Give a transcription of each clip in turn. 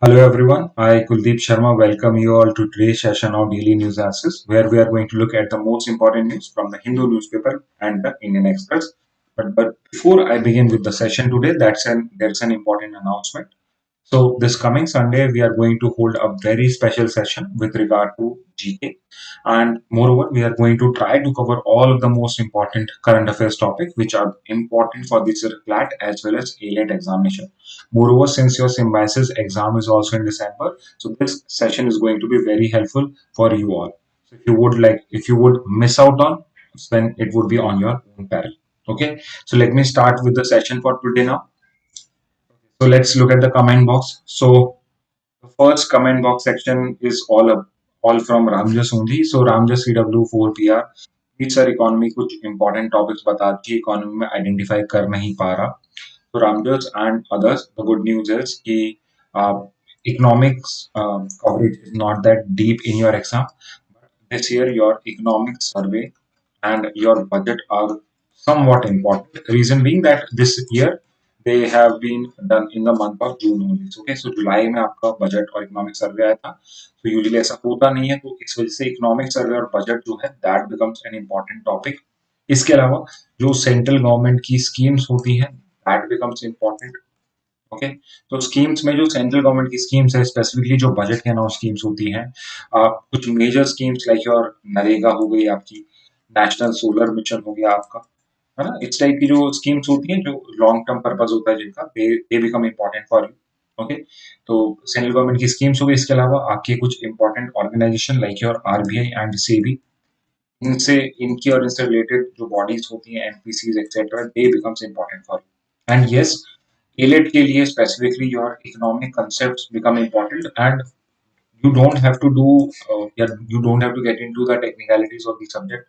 Hello everyone, I Kuldeep Sharma welcome you all to today's session of Daily News Access, where we are going to look at the most important news from the Hindu newspaper and the Indian Express. But before I begin with the session today, there's an important announcement. So this coming Sunday, we are going to hold a very special session with regard to GK, and moreover, we are going to try to cover all of the most important current affairs topics which are important for the CLAT as well as ALET examination. Moreover, since your Symbiosis exam is also in December, so this session is going to be very helpful for you all. So if you would miss out on, then it would be on your own peril. Okay, so let me start with the session for today now. So let's look at the comment box. So the first comment box section is all from Ramjas only. So Ramjas CW4PR please sir economy कुछ important topics बता दीजिए economy में identify कर नहीं पा रहा तो रामजोस and others the good news is कि economics coverage is not that deep in your exam. This year, your economic survey and your budget are somewhat important. Reason being that this year they have been done in the month of June only. Okay, so जुलाई में आपका budget और economic सर्वे आया था तो usually ऐसा होता नहीं है तो इस वजह से इकोनॉमिक सर्वे और बजट जो है that becomes an important topic इसके अलावा जो सेंट्रल गवर्नमेंट की स्कीम्स होती हैं दैट बिकम्स इम्पॉर्टेंट ओके तो स्कीम्स में जो सेंट्रल गवर्नमेंट की स्कीम्स है स्पेसिफिकली जो बजट के अनाउंस स्कीम्स होती हैं कुछ major schemes like your NREGA हो गई आपकी नेशनल सोलर मिशन हो गया आपका है ना इस टाइप की जो स्कीम्स होती हैं जो लॉन्ग टर्म पर्पज होता है जिनका they become important for you okay तो सेंट्रल गवर्नमेंट की स्कीम्स हो गई इसके अलावा आपके कुछ important organization like your RBI and SEBI इनसे इनकी और इनसे रिलेटेड जो बॉडीज होती हैं NPCs etcetera they becomes important for you and yes ALET के लिए specifically your economic concepts become important and you don't have to do you don't have to get into the technicalities of the subject.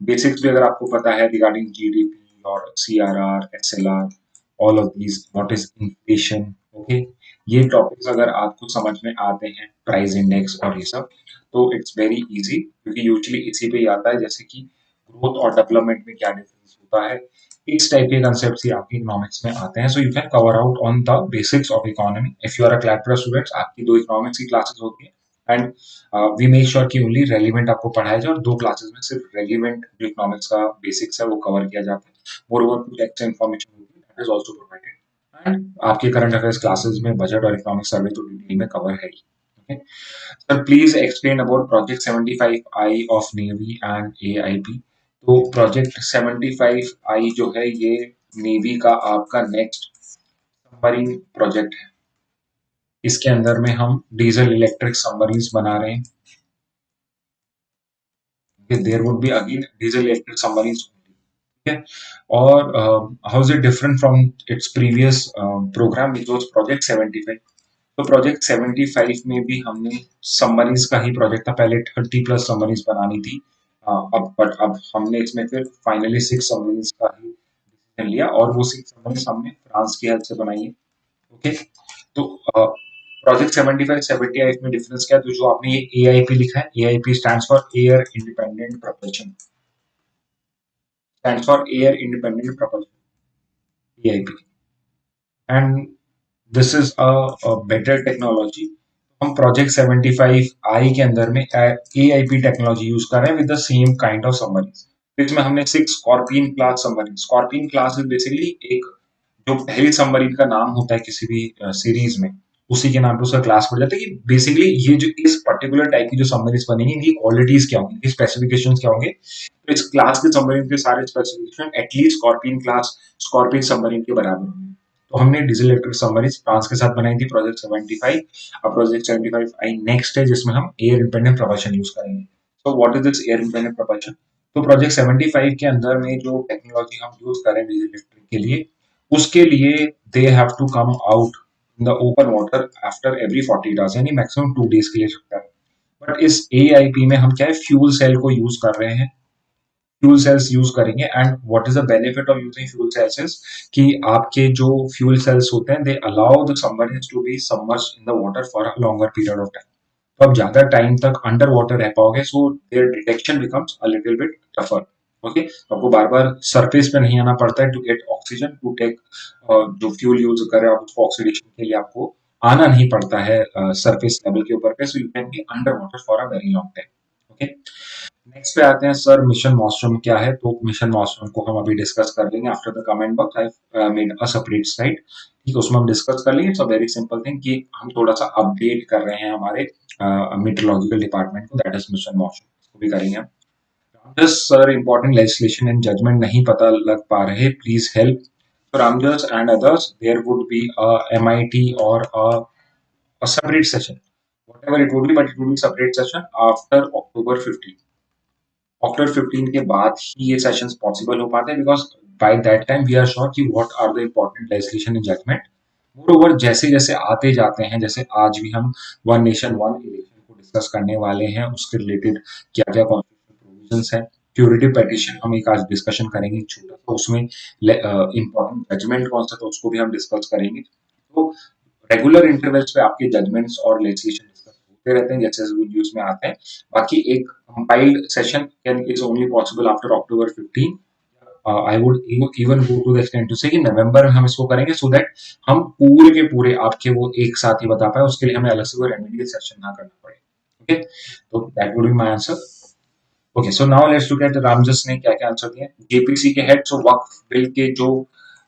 Basics भी अगर आपको पता है regarding GDP और CRR, SLR, all of these, what is inflation, okay? ये topics अगर आपको समझ में आते हैं प्राइस इंडेक्स और ये सब तो इट्स वेरी इजी क्योंकि यूजुअली इसी पे ही आता है जैसे कि ग्रोथ और डेवलपमेंट में क्या डिफरेंस होता है इस टाइप के कंसेप्ट ही आपकी इकोनॉमिक्स में आते हैं so you can cover out on the basics of economy if you are a CLAT plus students आपकी दो इकोनॉमिक्स की क्लासेस होती हैं एंड वी मेक श्योर कि ओनली रेलिवेंट आपको पढ़ाया जाए और दो क्लासेस में सिर्फ रेलिवेंट जो इकोनॉमिक्स का बेसिक्स है वो कवर किया जाता है मोरओवर कुछ एक्स्ट्रा इन्फॉर्मेशन होती है that is also provided and आपके करंट अफेयर्स क्लासेस में बजट और इकोनॉमिक सर्वे तो डिटेल में कवर है ही okay sir please explain about project 75I of navy and AIP तो प्रोजेक्ट 75I जो है ये नेवी का आपका नेक्स्ट सबमरीन प्रोजेक्ट है इसके अंदर में हम डीजल इलेक्ट्रिक सबमरीन्स बना रहे हैं there would be again diesel electric submarines ठीक है और how is it different from its previous programme which was project 75 तो प्रोजेक्ट 75 में भी हमने सबमरीन्स का ही प्रोजेक्ट था पहले 30 प्लस सबमरीन्स बनानी थी अब हमने इसमें फिर फाइनली 6 सबमरीन्स का ही डिसीजन लिया और वो 6 सबमरीन्स हमने फ्रांस की हेल्प से बनाई है ओके तो प्रोजेक्ट 75 78 में डिफरेंस क्या है तो जो आपने ये एआईपी लिखा है AIP stands for air independent propulsion stands for air independent propulsion AIP and this is a better technology हम प्रोजेक्ट 75I के अंदर में एआईपी टेक्नोलॉजी यूज कर रहे हैं with the same kind of submarine इसमें हमने 6 scorpion class submarine scorpion class is basically एक जो पहली सबमरीन का नाम होता है किसी भी सीरीज में उसी के नाम पे उसका क्लास पड़ जाता है कि बेसिकली ये जो इस पर्टिकुलर टाइप की जो सबमरीन बनेंगी इनकी क्वालिटीज क्या होंगी इनके स्पेसिफिकेशंस क्या होंगे तो इस क्लास के सबमरीन के सारे specification at least scorpion class scorpion submarine के बराबर होंगे तो हमने डीजल इलेक्ट्रिक सबमरीन फ्रांस के साथ बनाई थी प्रोजेक्ट 75 अब प्रोजेक्ट 75I नेक्स्ट है जिसमें हम एयर इंडिपेंडेंट प्रोपल्शन यूज करेंगे so what is this air independent propulsion तो प्रोजेक्ट 75 के अंदर में जो टेक्नोलॉजी हम यूज करें डीजल इलेक्ट्रिक के लिए उसके लिए they have to come out in the open water after every 40 days यानी मैक्सिमम 2 days के लिए सकता है बट इस एआईपी में हम क्या है फ्यूल सेल को यूज कर रहे हैं फ्यूल सेल्स यूज करेंगे and what is the benefit of using fuel cells कि आपके जो फ्यूल सेल्स होते हैं they allow the submarines to be submerged in the water for a longer period of time तो आप ज्यादा टाइम तक अंडर वाटर रह पाओगे so their detection becomes a little bit tougher okay आपको बार बार सरफेस पे नहीं आना पड़ता है to get oxygen to take जो फ्यूल यूज कर रहे हैं आप उसको ऑक्सीडेशन के लिए आपको आना नहीं पड़ता है सरफेस लेवल के ऊपर पे, सो you can be under water for a very long time. Okay, next पे आते हैं सर, मिशन मॉन्स्ट्रम क्या है? तो मिशन मॉन्स्ट्रम को हम अभी डिस्कस कर लेंगे after the comment box. I made a separate slide, ठीक है, उसमें हम डिस्कस कर लेंगे। It's a very simple thing कि हम थोड़ा सा अपडेट कर रहे हैं हमारे मीटरोलॉजिकल डिपार्टमेंट को, दैट इज मिशन मॉन्स्ट्रम, इसको भी करेंगे हम। Ramjas sir, important legislation and judgement नहीं पता लग पा रहे, please help. For Ramjas and others, there would be a MIT or a separate session, whatever it would be, but it would be separate session after October 15. October 15 के बाद ही ये sessions possible हो पाते हैं, because by that time we are sure कि what are the important legislation in judgement. More जैसे जैसे आते जाते हैं, जैसे आज भी हम वन नेशन वन इलेक्शन को डिस्कस करने वाले हैं, उसके रिलेटेड क्या क्या कॉन्स्टिट्यूशनल प्रोविजंस है, क्यूरेटिव पेटिशन हम एक आज डिस्कशन करेंगे एक छोटा सा, उसमें इम्पोर्टेंट जजमेंट कौन सा था उसको भी हम डिस्कस करेंगे। तो रेगुलर इंटरवल्स पे आपके जजमेंट्स और लेजिस्लेशन डिस्कस होते रहते हैं जैसे न्यूज में आते हैं। बाकी एक compiled session can is only possible after October 15। I would even go to the extent to say कि नवंबर में हम इसको करेंगे, सो दैट हम पूरे के पूरे आपके वो एक साथ ही बता पाए, उसके लिए हमें अलग से कोई रेमेडियल सेशन ना करना पड़े। ओके, तो that would be my answer. Okay, so now let's look at Ramjas ने क्या क्या आंसर दिए। जेपीसी के हेड, सो वक्फ बिल के जो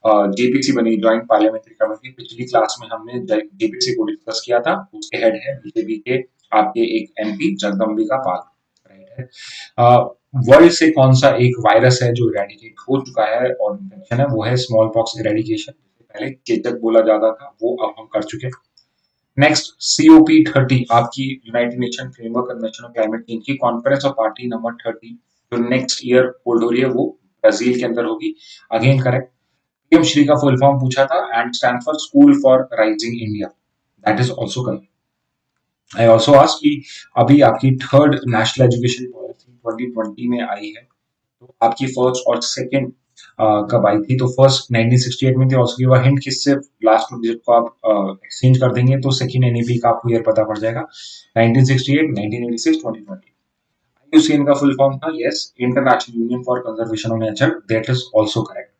जेपीसी बनी, ज्वाइंट पार्लियामेंट्री कमेटी, पिछली क्लास में हमने जेपीसी को डिस्कस किया था, उसके हेड है बीजेपी के आपके एक एमपी जगदम्बिका पाल, राइट है। वर्ल्ड से कौन सा एक वायरस है जो इरेडिकेट हो चुका है और इन्फेक्शन है, वो है स्मॉल पॉक्स इरेडिकेशन। पहले चेचक बोला जाता था, वो अब हम कर चुके हैं। नेक्स्ट, COP30 आपकी United nation framework convention on climate change की कॉन्फ्रेंस ऑफ पार्टी नंबर 30 जो नेक्स्ट ईयर होल्ड हो रही है, वो ब्राजील के अंदर होगी। Again correct. पीएम श्री का फुल फॉर्म पूछा था, and stand for school for rising India, that is also correct. I also ask कि अभी आपकी थर्ड नेशनल एजुकेशन पॉलिसी 2020 में आई है, तो आपकी फर्स्ट और सेकंड कब आई थी? तो फर्स्ट 1968 में थी। ऑल्सो गिव अ हिंट, किससे लास्ट डिजिट को आप एक्सचेंज कर देंगे तो सेकंड एनईपी का आपको ईयर पता पड़ जाएगा, 1968, 1986, 2020। IUCN का फुल फॉर्म था, yes, international union for conservation of nature, that is also correct.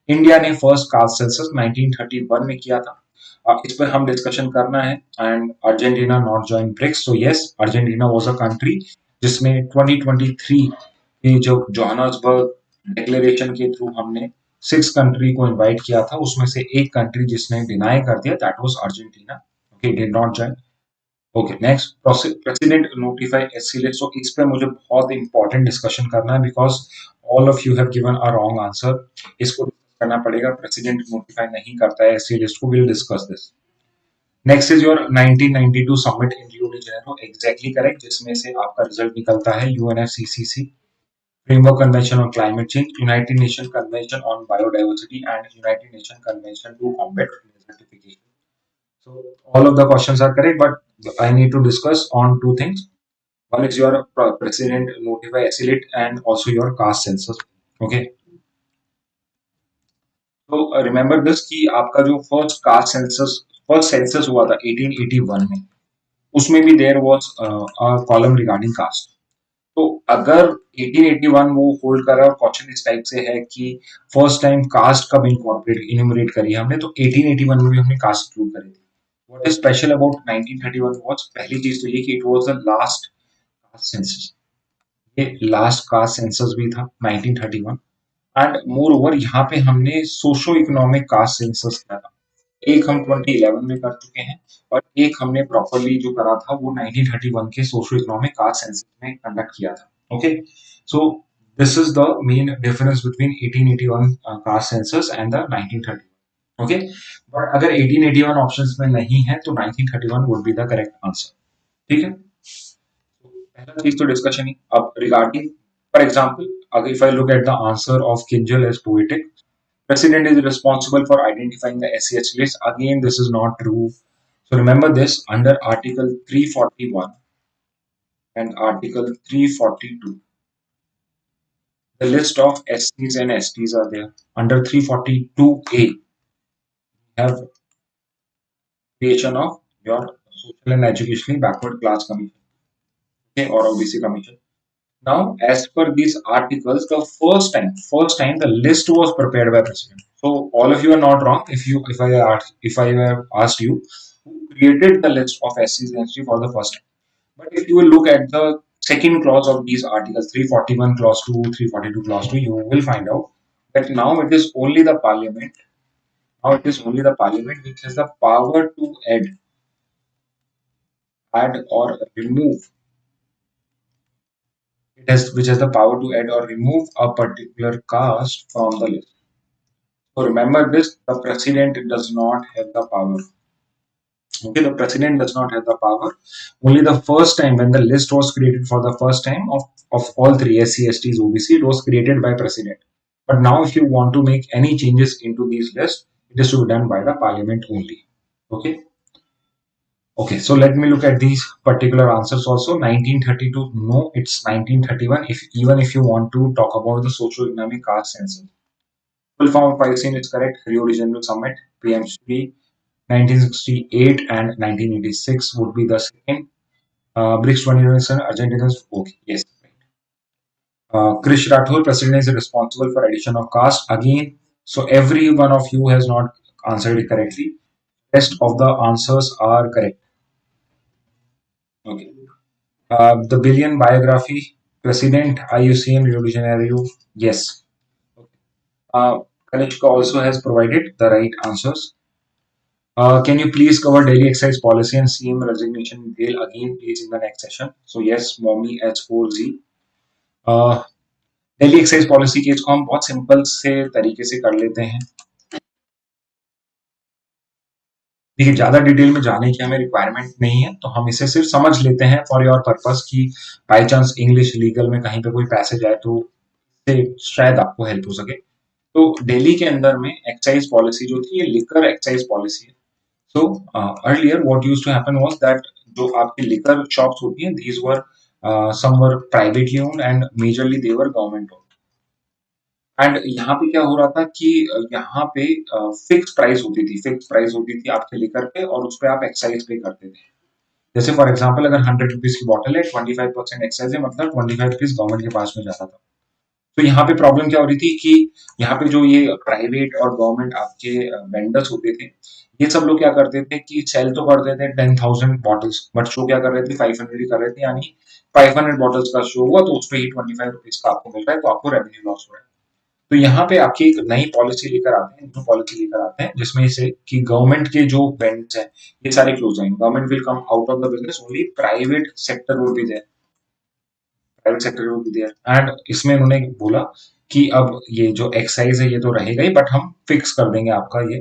India ने फर्स्ट कास्ट सेंसस 1931 में किया था। इस पर हम डिस्कशन करना है। And Argentina not join BRICS, तो yes, Argentina was a country जिसमें 2023 की जो जोहान्सबर्ग डिक्लेरेशन के थ्रू हमने 6 कंट्री को इनवाइट किया था, उसमें से एक कंट्री जिसने डिनाई कर दिया, that was Argentina. Okay, did not join. Okay, next, president notify SC list, so इस पे मुझे बहुत इंपॉर्टेंट डिस्कशन करना है, because all of you have given a wrong answer. इसको डिस्कस करना पड़ेगा, प्रेसिडेंट नोटिफाई नहीं करता है एससी लिस्ट को, will discuss this. Next is your 1992 summit in Rio de Janeiro, exactly correct, जिसमें से आपका रिजल्ट निकलता है UNFCCC, framework convention on climate change, United Nation convention on biodiversity and United Nation convention to combat desertification. So all of the questions are correct, but I need to discuss on two things. One is your president notify SELIT and also your caste census. Okay. So remember this कि आपका जो first census हुआ था 1881 में, उसमें भी there was a column regarding caste. तो अगर 1881 वो होल्ड कर रहा है और क्वेश्चन इस टाइप से है कि फर्स्ट टाइम कास्ट कब इन्यूमरेट करी हमने, तो 1881 में भी हमने कास्ट इंक्लूड करी थी। What is special about 1931 was, पहली चीज तो ये कि it was the last caste census, ये लास्ट कास्ट सेंसस भी था 1931। एंड मोर ओवर यहाँ पे हमने सोशो इकोनॉमिक कास्ट सेंसस किया था, एक हम 2011 में कर चुके हैं और एक हमने प्रॉपरली जो करा था वो 1931 के सोशो इकोनॉमिक कास्ट सेंसस में कंडक्ट किया था। Okay, so this is the main difference between 1881 caste census and the 1931। Okay, but अगर 1881 ऑप्शंस में नहीं है तो 1931 would be the correct answer. ठीक है, पहला चीज तो डिस्कशन ही। अब रिगार्डिंग, फॉर एग्जांपल, अगर if I look at the answer of Kinjal as poetic, president is responsible for identifying the SCH list. Again, this is not true. So remember this, under Article 341 and Article 342, the list of SCs and STs are there. Under 342A, have creation of your social and educationally backward class commission, okay, or OBC commission. Now, as per these articles, the first time the list was prepared by president. So all of you are not wrong. If I have asked you, who created the list of SCs and ST for the first time. But if you will look at the second clause of these articles, 341 clause 2, 342 clause 2, you will find out that now it is only the parliament, now it is only the parliament which has the power to add or remove. It has which has the power to add or remove a particular caste from the list. So remember this: the president does not have the power. Okay, the president does not have the power. Only the first time when the list was created for the first time of all three SC, STs, OBC, it was created by president. But now, if you want to make any changes into these lists, it is to be done by the parliament only. Okay. Okay, so let me look at these particular answers also. 1932, no, it's 1931. If even if you want to talk about the socio-economic caste census, full form of Palestine is correct. Rio de Janeiro Summit, PMC, 1968 and 1986 would be the second. BRICS 2027, Argentina is okay. Yes. Krish Rathore, president is responsible for addition of caste. Again, so every one of you has not answered it correctly. Rest of the answers are correct. Okay. The Billion biography, President IUCN Rio de Janeiro. Yes. Uh, Kanishka also has provided the right answers. Can you please cover daily exercise policy and CM resignation detail again, please, in the next session? So yes, Mommy H4Z. Uh, daily exercise policy की इसको हम बहुत simple से तरीके से कर लेते हैं. देखिए ज्यादा डिटेल में जाने की हमें रिक्वायरमेंट नहीं है, तो हम इसे सिर्फ समझ लेते हैं फॉर योर पर्पस की बाई चांस इंग्लिश लीगल में कहीं पे कोई पैसेज आए तो शायद आपको हेल्प हो सके. तो दिल्ली के अंदर में एक्साइज पॉलिसी जो थी ये लिकर एक्साइज पॉलिसी है. So earlier what used to happen was that जो आपकी लिकर शॉप्स होती हैं these were some were privately owned and majorly they were government owned. And यहाँ पे क्या हो रहा था कि यहाँ पे फिक्स प्राइस होती थी, आपके लिकर पे और उस पर आप एक्साइज पे करते थे. जैसे फॉर एग्जाम्पल अगर 100 रुपीज की बॉटल है, 25% एक्साइज है, मतलब 25 रुपीज गवर्नमेंट के पास में जाता था. तो यहाँ पे प्रॉब्लम क्या हो रही थी कि यहाँ पे जो ये प्राइवेट और गवर्नमेंट आपके वेंडर्स होते थे, ये सब लोग क्या करते थे कि सेल तो करते थे 10,000 बॉटल्स, बट शो क्या कर रहे थे 500 ही कर रहे थे. यानी 500 बॉटल्स का शो हुआ तो उस पर ही 25 रुपीज का आपको मिल रहा है, तो आपको रेवेन्यू लॉस हो रहा है. तो यहाँ पे आपकी एक नई पॉलिसी लेकर आते हैं, न्यू पॉलिसी लेकर आते हैं जिसमें से कि गवर्नमेंट के जो वेंड्स हैं ये सारे क्लोज आएंगे. Government will come out of the business, only private sector will be there, private sector will be there. And इसमें उन्होंने बोला कि अब ये जो एक्साइज है ये तो रहेगा ही, बट हम फिक्स कर देंगे आपका ये,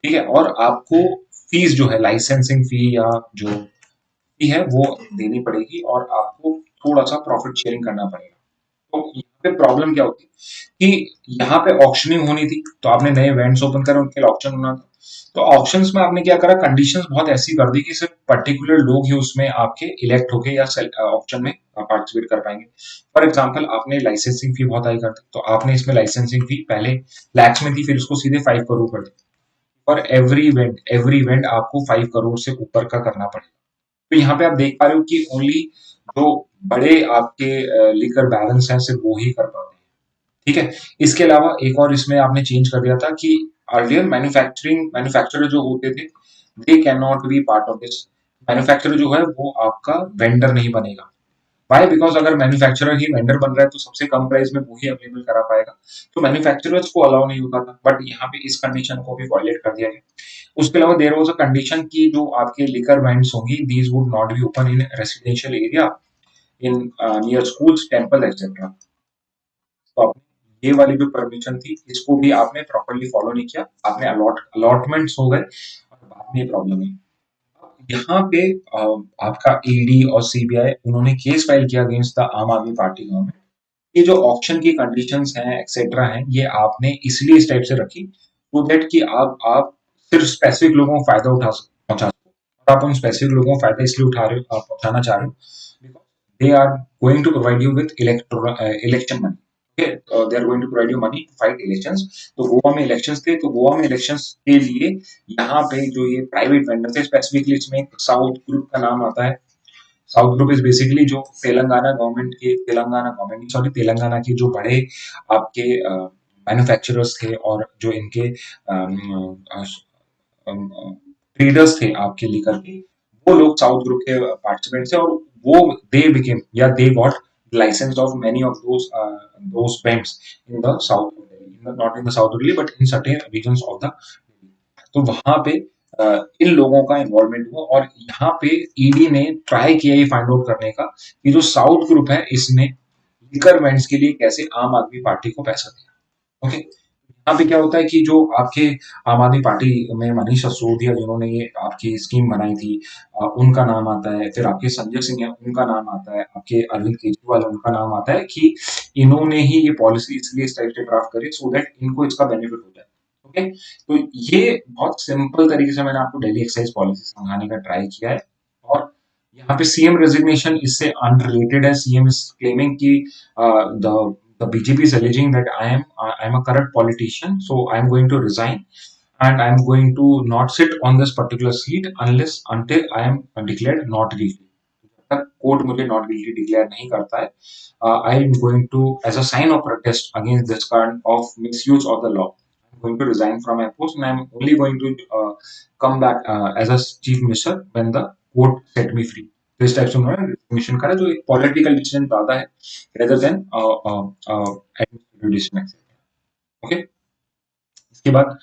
ठीक है, और आपको फीस जो है लाइसेंसिंग फी या जो फी है वो देनी पड़ेगी और आपको थोड़ा सा प्रॉफिट शेयरिंग करना पड़ेगा. तो यहाँ पे प्रॉब्लम क्या होती है कि यहाँ पे ऑक्शनिंग होनी थी, तो आपने नए वेंट्स ओपन करे, उनके लिए ऑक्शन होना था. तो ऑप्शंस में आपने क्या करा, कंडीशंस बहुत ऐसी कर दी कि सिर्फ पर्टिकुलर लोग ही उसमें आपके इलेक्ट होके या ऑप्शन में पार्टिसिपेट कर पाएंगे. फॉर एग्जांपल आपने लाइसेंसिंग फी बहुत हाई कर दी, तो आपने इसमें लाइसेंसिंग फी पहले लैक्स में थी, फिर उसको सीधे 5 करोड़ कर दी. फॉर एवरी इवेंट आपको 5 करोड़ से ऊपर का करना पड़ेगा. तो यहाँ पे आप देख पा रहे हो कि ओनली जो बड़े आपके लिकर बैलेंस हैं सिर्फ वो ही कर पाते हैं, ठीक है. इसके अलावा एक और इसमें आपने चेंज कर दिया था कि अर्लियर मैन्युफैक्चरर जो होते थे they can not be part of this. Manufacturer जो है वो आपका वेंडर नहीं बनेगा. वाई? बिकॉज अगर मैन्युफैक्चरर ही वेंडर बन रहा है तो सबसे कम प्राइस में वो ही अवेलेबल करा पाएगा, तो मैन्युफैक्चरर्स को अलाउ नहीं होता था, बट यहाँ पे इस कंडीशन को भी वॉयलेट कर दिया गया. उसके अलावा देयर वाज अ कंडीशन की जो आपके लिकर वेंड्स होंगी these would not be open in residential area, in near schools, temple etcetera. तो आपने ये वाली जो परमिशन थी इसको भी आपने प्रॉपरली फॉलो नहीं किया, आपने अलॉटमेंट्स हो गए और बाद में प्रॉब्लम है. यहाँ पे आपका ईडी और सीबीआई उन्होंने केस फाइल किया अगेंस्ट द आम आदमी पार्टी गवर्नमेंट. ये जो ऑप्शन की कंडीशंस हैं एक्सेट्रा हैं ये आपने इसलिए इस टाइप से रखी सो दैट कि आप सिर्फ स्पेसिफिक लोगों को फायदा पहुंचा सको. और आप उन स्पेसिफिक लोगों को फायदा इसलिए उठा रहे हो, आप पहुंचाना चाह रहे हो because they are going to provide you with election money. They are going to provide you money to fight elections. तो गोवा में इलेक्शंस थे, तो गोवा में इलेक्शंस के लिए यहाँ पे जो ये प्राइवेट वेंडर थे, स्पेसिफिकली इसमें एक साउथ ग्रुप का नाम आता है. साउथ ग्रुप इज बेसिकली जो तेलंगाना के जो बड़े आपके मैन्युफैक्चरर्स थे और जो इनके ट्रेडर्स थे आपके लिकर के, वो लोग साउथ ग्रुप के पार्टिसिपेंट थे, और वो दे बिकेम या they got licence of many of those bands in the south of Delhi, not in the south Delhi but in certain regions of the. तो वहां पे इन लोगों का इन्वॉल्वमेंट हुआ, और यहाँ पे ईडी ने ट्राई किया ये फाइंड आउट करने का कि जो साउथ ग्रुप है इसने लिकर बैंड्स के लिए कैसे आम आदमी पार्टी को पैसा दिया। ओके, यहाँ पे क्या होता है कि जो आपके आम आदमी पार्टी में मनीष सिसोदिया जिन्होंने ये आपकी स्कीम बनाई थी, उनका नाम आता है, फिर आपके संजय सिंह है उनका नाम आता है, आपके अरविंद केजरीवाल है, उनका नाम आता है कि इन्होंने ही ये पॉलिसी इसलिए इस टाइप से ड्राफ्ट करी सो दैट इनको इसका बेनिफिट हो जाए। ओके, तो ये बहुत सिंपल तरीके से मैंने आपको दिल्ली एक्साइज पॉलिसी समझाने का ट्राई किया है। और यहाँ पे सीएम रेजिग्नेशन इससे अनरिलेटेड है। सीएम इज क्लेमिंग कि the BJP is alleging that I am a corrupt politician, so I am going to resign and I am going to not sit on this particular seat unless until I am declared not guilty. जब तक court मुझे not guilty declare नहीं करता है, I am going to as a sign of protest against this kind of misuse of the law, I am going to resign from my post and I am only going to come back as a chief minister when the court set me free. तो इस type से उन्होंने resignation करा, जो एक political decision ज्यादा है rather than administrative decision. Okay, इसके बाद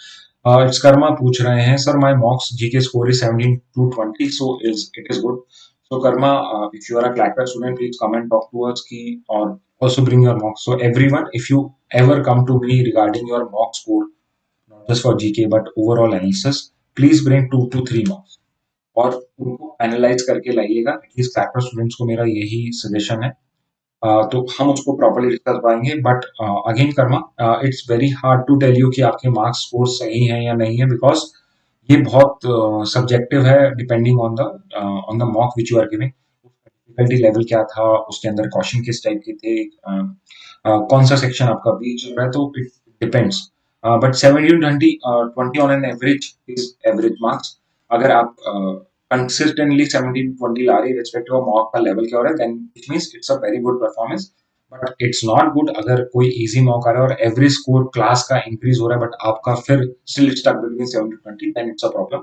इट्स कर्मा पूछ रहे हैं, sir my मॉक्स GK score is 17 to 20, so is it is good. So Karma, if you are a Clacker student, please come and talk to us ki, or also bring your mock. So everyone, if you ever come to me regarding your mock score, not just for GK but overall analysis, please bring 2 to 3 mocks और उनको analyse करके लाइएगा। At least Clacker students को मेरा यही suggestion है। तो हम उसको प्रॉपर्ली डिस्कस पाएंगे, but again Karma, it's very hard to tell you कि आपके मार्क्स स्कोर सही है या नहीं है, बिकॉज ये बहुत सब्जेक्टिव है depending on the mock which you are giving. Difficulty level क्या था, उसके अंदर क्वेश्चन किस टाइप के थे, कौन सा सेक्शन आपका बी चल रहा है, तो it depends. But 17 to 20 on an average is average marks. अगर आप कंसिस्टेंटली 17 to 20 ला रहे रिस्पेक्टिव ऑफ मॉक का लेवल क्या हो रहा है, then it means it's a very good performance. But it's not good अगर कोई इजी मॉक आ रहा है और एवरेज स्कोर क्लास का इंक्रीज हो रहा है बट आपका फिर still stuck between 7 to 20, then it's a problem.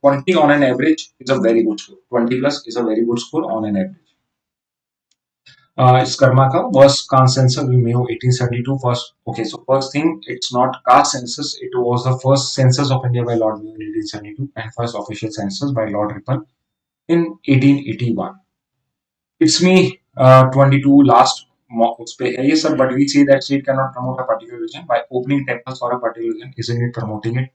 20 on an average is a very good score. 20 plus is a very good score on an average. It's Karma ka was caste census in Mayo 1872 first. Okay, so first thing, it's not caste census. It was the first census of India by Lord Mayo in 1872 and first official census by Lord Ripon in 1881. It's me, 22 last उस पे है ये सब, but we say that state cannot promote a particular religion by opening temples for a particular religion. Isn't it promoting it?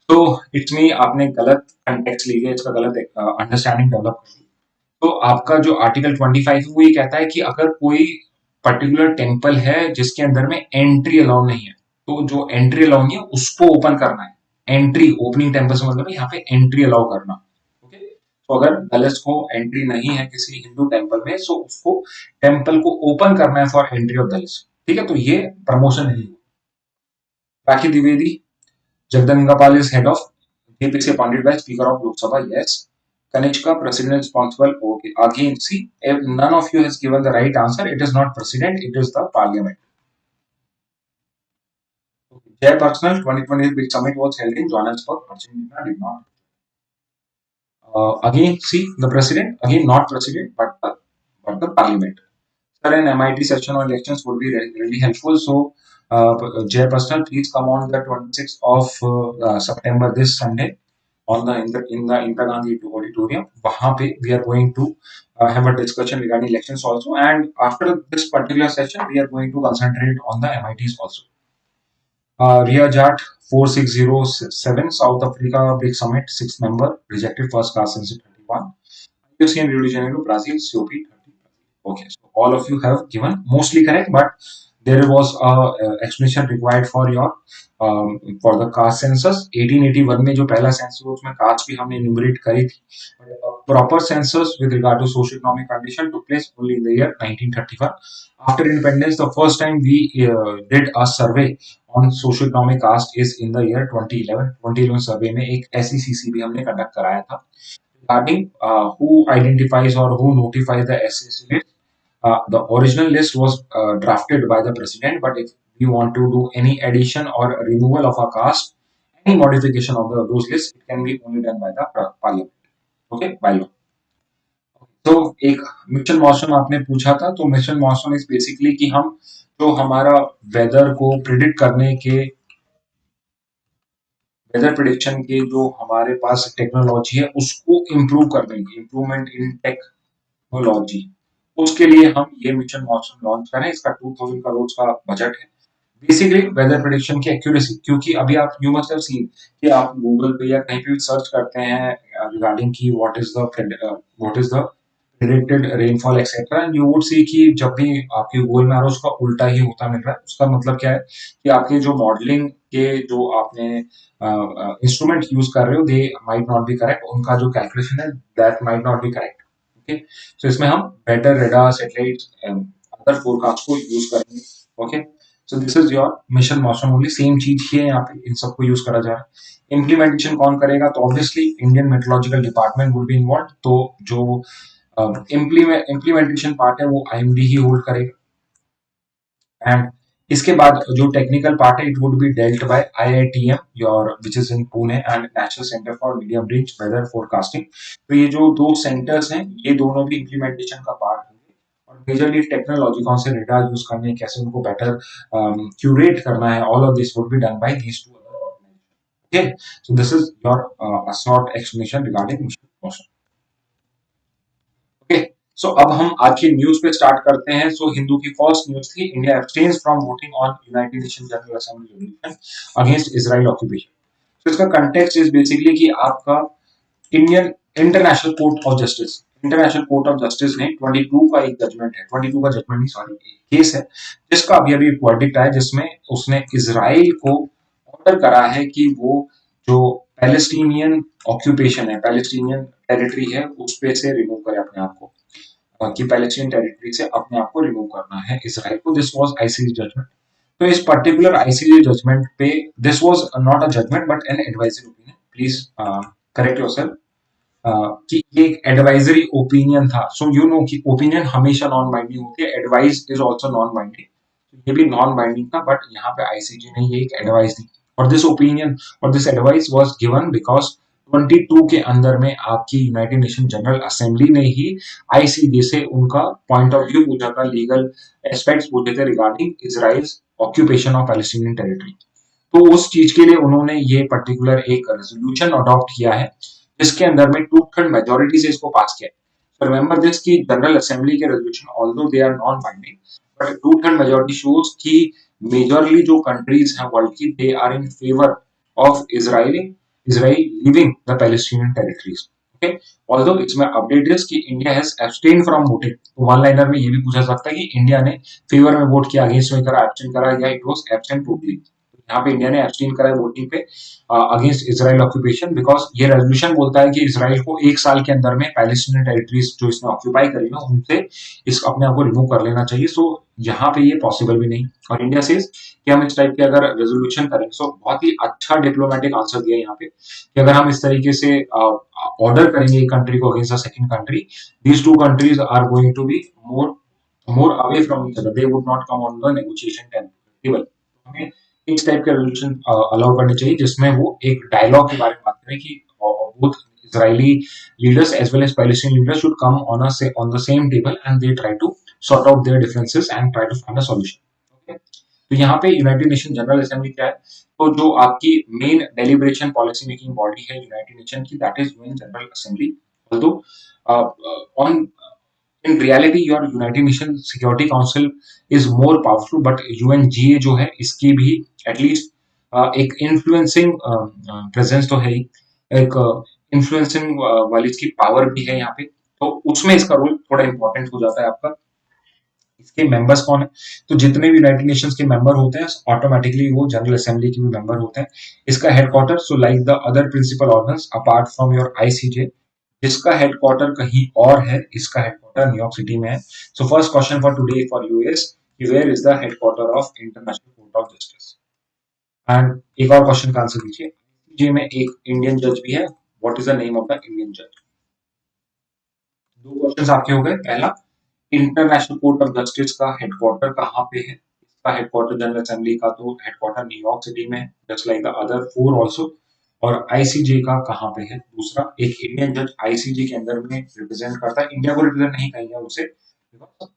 तो it's me, आपने गलत context लीजिए, इसका गलत अंडरस्टैंडिंग डेवलप कर ली। तो आपका जो आर्टिकल 25 है वो ये कहता है कि अगर कोई पर्टिकुलर टेम्पल है जिसके अंदर में एंट्री अलाउ नहीं है, तो जो एंट्री अलाउ नहीं है उसको ओपन करना है। एंट्री, ओपनिंग टेम्पल से मतलब यहाँ पे एंट्री अलाउ करना। ओके, तो अगर दलित को एंट्री नहीं है किसी हिंदू टेम्पल में, सो उसको टेम्पल को ओपन करना है फॉर एंट्री ऑफ दलित। ठीक है, तो ये प्रमोशन नहीं। बाकी Dwivedi Jagdangapal is head of JPC appointed by Speaker of Lok Sabha. Yes. Kanishka, President responsible. Okay. Again, see, if none of you has given the right answer, it is not President, it is the Parliament. Okay. Jai Personal 2020 Big Summit was held in Johannesburg. Argentina did not. Again, see, the President, again, not President, but the Parliament. Sir, an MIT session on elections would be really helpful. So, Jay Personal, please come on the 26th of September, this Sunday, on the in the Indira Gandhi Auditorium. वहाँ पे we are going to have a discussion regarding elections also, and after this particular session, we are going to concentrate on the MITs also. Ria Jat 4607 South Africa Big Summit 6th member rejected first class since 31. UC in Rio de Janeiro, Brazil, COP 30. Okay, so all of you have given mostly correct, but there was a explanation required for the caste census 1881 में जो पहला census हुआ उसमें cast भी हमने enumerate करी थी. Proper census with regard to socio-economic condition took place only in the year 1931. After independence, the first time we did a survey on socio-economic caste is in the year 2011. 2011 survey में एक SECC भी हमने conduct कराया था regarding who identifies or who notifies the SEC list. The original list was drafted by the president, but if we want to do any addition or removal of a caste, Any modification of those lists, it can be only done by the parliament. Okay, by law. तो एक mission मौसम आपने पूछा था, तो mission मौसम is basically कि हम जो हमारा वेदर को प्रिडिक्ट करने के वेदर प्रिडिक्शन के जो हमारे पास टेक्नोलॉजी है उसको इम्प्रूव करने की इम्प्रूवमेंट इन टेक्नोलॉजी, उसके लिए हम ये मिशन मौसम लॉन्च करें। इसका 2000 करोड़ का बजट है। बेसिकली वेदर प्रिडिक्शन की एक्यूरेसी, क्योंकि अभी आप यू मस्ट हैव सीन कि आप गूगल पे या कहीं पे भी सर्च करते हैं रिगार्डिंग की what is the predicted rainfall etcetera, and you would see कि जब भी आपके गूगल में आ रहा है उसका उल्टा ही होता मिल रहा है। उसका मतलब क्या है कि आपके जो मॉडलिंग के जो आपने इंस्ट्रूमेंट यूज कर रहे हो they might not be correct, उनका जो कैलकुलेशन है that might not be correct. Okay, so इसमें हम better radar satellite other forecast को यूज करेंगे। Okay, so this is your mission Mausam only, same चीज ही है यहाँ पे, इन सबको यूज करा जा रहा है। इम्प्लीमेंटेशन कौन करेगा? तो obviously Indian meteorological department will be involve. तो जो इम्प्लीमेंटेशन पार्ट है वो आईएमडी ही होल्ड करेगा, एंड इसके बाद जो टेक्निकल पार्ट है it would be dealt by IITM your which is in Pune and national centre for medium range weather forecasting. तो ये जो दो सेंटर्स हैं ये दोनों भी इम्प्लीमेंटेशन का पार्ट होंगे, और मेजरली टेक्नोलॉजी कौन से रेडार यूज करने हैं, कैसे उनको बेटर क्यूरेट करना है, all of this would be done by these two other organisation. Okay, so this is your short explanation regarding mission. ओके, सो अब हम आज की न्यूज पे स्टार्ट करते हैं। सो हिंदू की फर्स्ट न्यूज थी, India abstains from voting on United nation general assembly resolution against Israel occupation. तो इसका कंटेक्स्ट इज बेसिकली कि आपका Indian international Court of justice, international Court of justice ने 22 का एक जजमेंट है, 22 का जजमेंट नहीं सॉरी केस है, जिसका अभी अभी एक वर्डिक्ट आया जिसमें उसने इजराइल को ऑर्डर करा है कि वो जो पैलेस्टीनियन ऑक्यूपेशन है, पैलेस्टीनियन टेरिटरी है, उस पे से रिमूव करे अपने आप को, कि पैलेस्टीन टेरिटरी से अपने आप को रिमूव करना है इसराइल को। This was ICJ judgement. तो इस पर्टिकुलर आईसीजे जजमेंट पे, this was not a judgement but an advisory opinion, please correct yourself, कि ये एक एडवाइजरी ओपिनियन था। सो यू नो कि ओपिनियन हमेशा नॉन बाइंडिंग होती है, advice is also non binding. ये भी नॉन बाइंडिंग था, बट यहाँ पे आईसीजे ने ये एक एडवाइस दी, और दिस ओपिनियन और this advice was given because 22 के अंदर में आपकी यूनाइटेड नेशन जनरल असेंबली ने ही आईसीजे से उनका पॉइंट ऑफ व्यू पूछा था, लीगल एस्पेक्ट्स पूछे थे regarding Israel's occupation of Palestinian territory. तो उस चीज के लिए उन्होंने ये पर्टिकुलर एक रेजोल्यूशन अडॉप्ट किया है, जिसके अंदर में टू थर्ड मेजोरिटी से इसको पास किया है। So remember this कि जनरल असेंबली के resolution although they are non binding, but two third majority shows कि मेजरली जो कंट्रीज हैं वर्ल्ड की they are in favour of Israel leaving the Palestinian territories. Okay, although इसमें update है कि India has abstain from voting. तो one liner में ये भी पूछा सकता है कि इंडिया ने फेवर में वोट किया, अगेंस्ट में करा, एब्सटेन करा, या इट वाज एब्सेंट टोटली। यहाँ पे इंडिया ने एब्सटेन करा है वोटिंग पे अगेंस्ट इजराइल ऑक्यूपेशन, बिकॉज ये रेजोल्यूशन बोलता है कि इसराइल को एक साल के अंदर में पैलेस्टीनियन टेरिटरीज जो इसने ऑक्यूपाई करी ना उनसे इस अपने आप को रिमूव कर लेना चाहिए। सो यहाँ पे ये पॉसिबल भी नहीं, और इंडिया से कि हम इस टाइप के अगर रेजोल्यूशन करें, सो बहुत ही अच्छा डिप्लोमेटिक आंसर दिया यहाँ पे कि अगर हम इस तरीके से ऑर्डर करेंगे एक कंट्री को against a second country, these two countries are going to be more away from each other, they would not come on the negotiation table. हमें इस टाइप के रेजोल्यूशन अलाउ करने चाहिए जिसमें वो एक डायलॉग के बारे में बात करें कि both Israeli leaders as well as Palestinian leaders should come on the same table and they try to sort out their differences and try to find a solution. Okay? तो यहाँ पे यूनाइटेड नेशन जनरल असेंबली क्या है? तो जो आपकी main deliberation policy making body है United nation की, that is UN general assembly. Although on in reality your United Nations Security Council is more powerful, but UNGA जो है इसकी भी एटलीस्ट एक इन्फ्लुएंसिंग प्रेजेंस तो है ही, एक इन्फ्लुएंसिंग वाली इसकी पावर भी है यहाँ पे। तो उसमें इसका रोल थोड़ा इंपॉर्टेंट हो जाता है आपका। इसके मेंबर्स कौन है? तो जितने भी यूनाइटेड नेशंस के मेंबर होते हैं ऑटोमेटिकली वो जनरल असेंबली के भी मेंबर होते हैं। इसका headquarter, so like the other principal organs apart from your ICJ, जिसका हेडक्वार्टर कहीं और है, इसका हेडक्वार्टर न्यूयॉर्क सिटी में है। So first question for today for you is where is the headquarter of International Court of Justice? And एक और question का आंसर दीजिए। जी में एक इंडियन जज भी है, what is the name of the Indian जज? दो क्वेश्चन आपके हो गए। पहला, इंटरनेशनल कोर्ट ऑफ जस्टिस का हेडक्वार्टर कहाँ पे है, का हेडक्वार्टर जनरल असेंबली का तो हेडक्वार्टर न्यूयॉर्क सिटी में है, just like the other four also. और आईसीजे का कहाँ पे है? दूसरा एक इंडियन जज आईसीजे के अंदर में रिप्रेजेंट करता है, इंडिया को रिप्रेजेंट नहीं करेंगे उसे,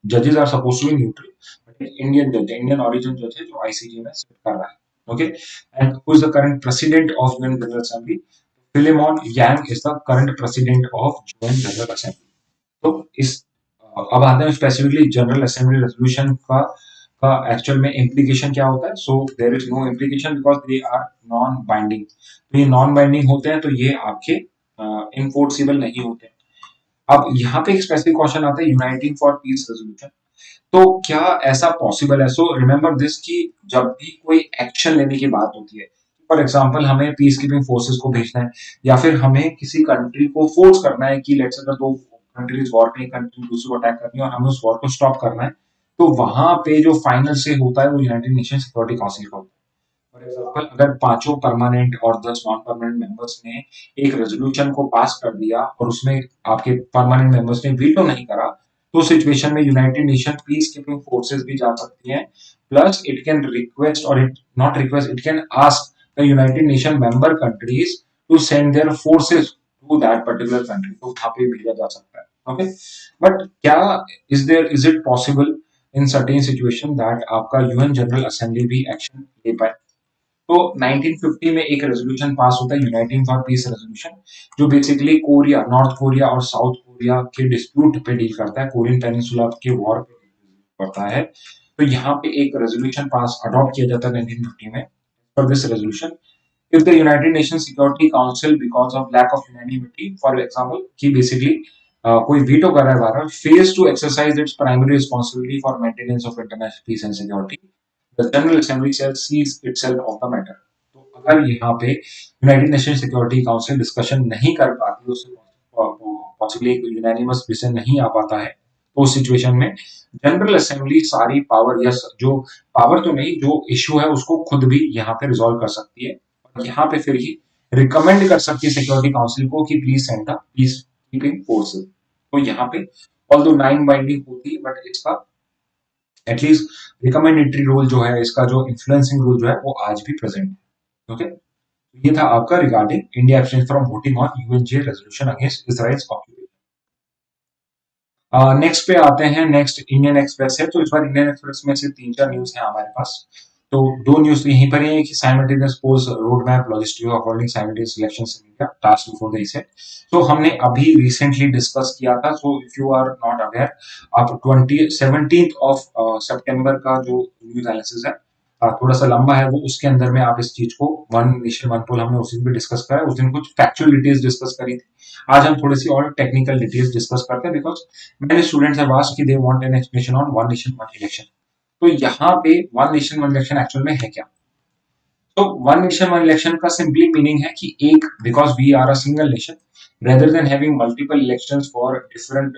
जजेस are suppose to be neutral, but एक इंडियन जज है, इंडियन ओरिजिन जज है जो आईसीजे में सिट कर रहा है। Okay, and who is the current president of UN general assembly? Philemon Yang is the current president of UN general assembly. तो इस अब आते हैं स्पेसिफिकली जनरल असेंबली रेजोल्यूशन का एक्चुअल में इम्प्लीकेशन क्या होता है। So there is no implication because they are non binding. तो ये नॉन बाइंडिंग होते हैं तो ये आपके इनफोर्सिबल नहीं होते। अब यहाँ पे एक स्पेसिफिक क्वेश्चन आता है, यूनाइटिंग फॉर पीस रेजोल्यूशन, तो क्या ऐसा पॉसिबल है? सो रिमेंबर दिस कि जब भी कोई एक्शन लेने की बात होती है, फॉर एग्जांपल हमें पीस कीपिंग फोर्सेस को भेजना है या फिर हमें किसी कंट्री को फोर्स करना है कि लेट्स अगर दो कंट्रीज वॉर में, कंट्री दूसरे को अटैक करनी है और हमें उस वॉर को स्टॉप करना है, तो वहां पे जो फाइनल से होता है वो यूनाइटेड नेशन सिक्योरिटी काउंसिल का होता है। फॉर एग्जाम्पल अगर पांचों परमानेंट और 10 नॉन परमानेंट मेंबर्स ने एक रेजोल्यूशन को पास कर दिया और उसमें आपके परमानेंट मेंबर्स ने वीटो नहीं करा, तो सिचुएशन में United Nation peace keeping forces भी जा सकती हैं, प्लस इट कैन रिक्वेस्ट और it not request, it can ask the United Nation member countries to send their forces to that particular country, तो वहां पे भेजा जा सकता है। ओके, बट क्या is it possible in certain situation that आपका यूएन जनरल असेंबली भी एक्शन ले पाए? तो 1950 में एक रेजोल्यूशन पास होता है, यूनाइटिंग फॉर पीस रेजोल्यूशन, जो बेसिकली कोरिया, नॉर्थ कोरिया और साउथ कोरिया के डिस्प्यूट पे डील करता है, कोरियन पेनिनसुला के वॉर पे करता है। तो यहाँ पे एक रेजोल्यूशन पास अडॉप्ट किया जाता है 1950 में। For this resolution, if the United Nations Security Council because of lack of unanimity, for example, कि basically कोई वीटो कर रहा है Bharat, fails to exercise its primary responsibility for maintenance of international peace and security, the General Assembly shall seize itself of the matter। तो अगर यहाँ पे United nation security council discussion नहीं कर पाती, उससे पॉसिबली एक यूनानिमस डिसीजन नहीं आ पाता है, तो उस सिचुएशन में जनरल असेंबली सारी पावर या जो पावर तो नहीं, जो इश्यू है उसको खुद भी यहाँ पे रिजॉल्व कर सकती है। यहाँ पे फिर ही रिकमेंड कर सकती है सिक्योरिटी काउंसिल को कि please send the piece keeping forces. तो यहाँ पे ऑल्दो नाइन बाइंडिंग होती है, बट इसका एटलीस्ट रिकमेंडेटरी रोल जो है, इसका जो इन्फ्लुएंसिंग रोल जो है वो आज भी प्रेजेंट है। ओके, ये था आपका regarding India abstains from voting on UNGA resolution against Israel's occupation. Next पे आते हैं, नेक्स्ट इंडियन एक्सप्रेस है। तो इस बार इंडियन एक्सप्रेस में से तीन चार न्यूज है हमारे पास। तो दो न्यूज तो यहीं पर ही है कि simultaneous polls road map logistic of holding simultaneous elections in India task before the reset. तो हमने अभी रिसेंटली डिस्कस किया था। So if you are not aware, आप 17th ऑफ सितंबर का जो न्यूज एनालिसिस है, थोड़ा सा लंबा है वो, उसके अंदर में आप इस चीज को वन नेशन वन पोल हमने उस दिन भी डिस्कस करा है। उस दिन कुछ फैक्चुअल डिटेल्स डिस्कस करी थी, आज हम थोड़ी सी और टेक्निकल डिटेल्स डिस्कस करते हैं, बिकॉज मेरे स्टूडेंट्स हैव आस्क्ड कि they want an explanation on one nation one election. तो यहाँ पे one nation one election actual में है क्या? तो वन नेशन वन इलेक्शन का सिंपली मीनिंग है कि एक, because we are a single nation, rather than having multiple elections for different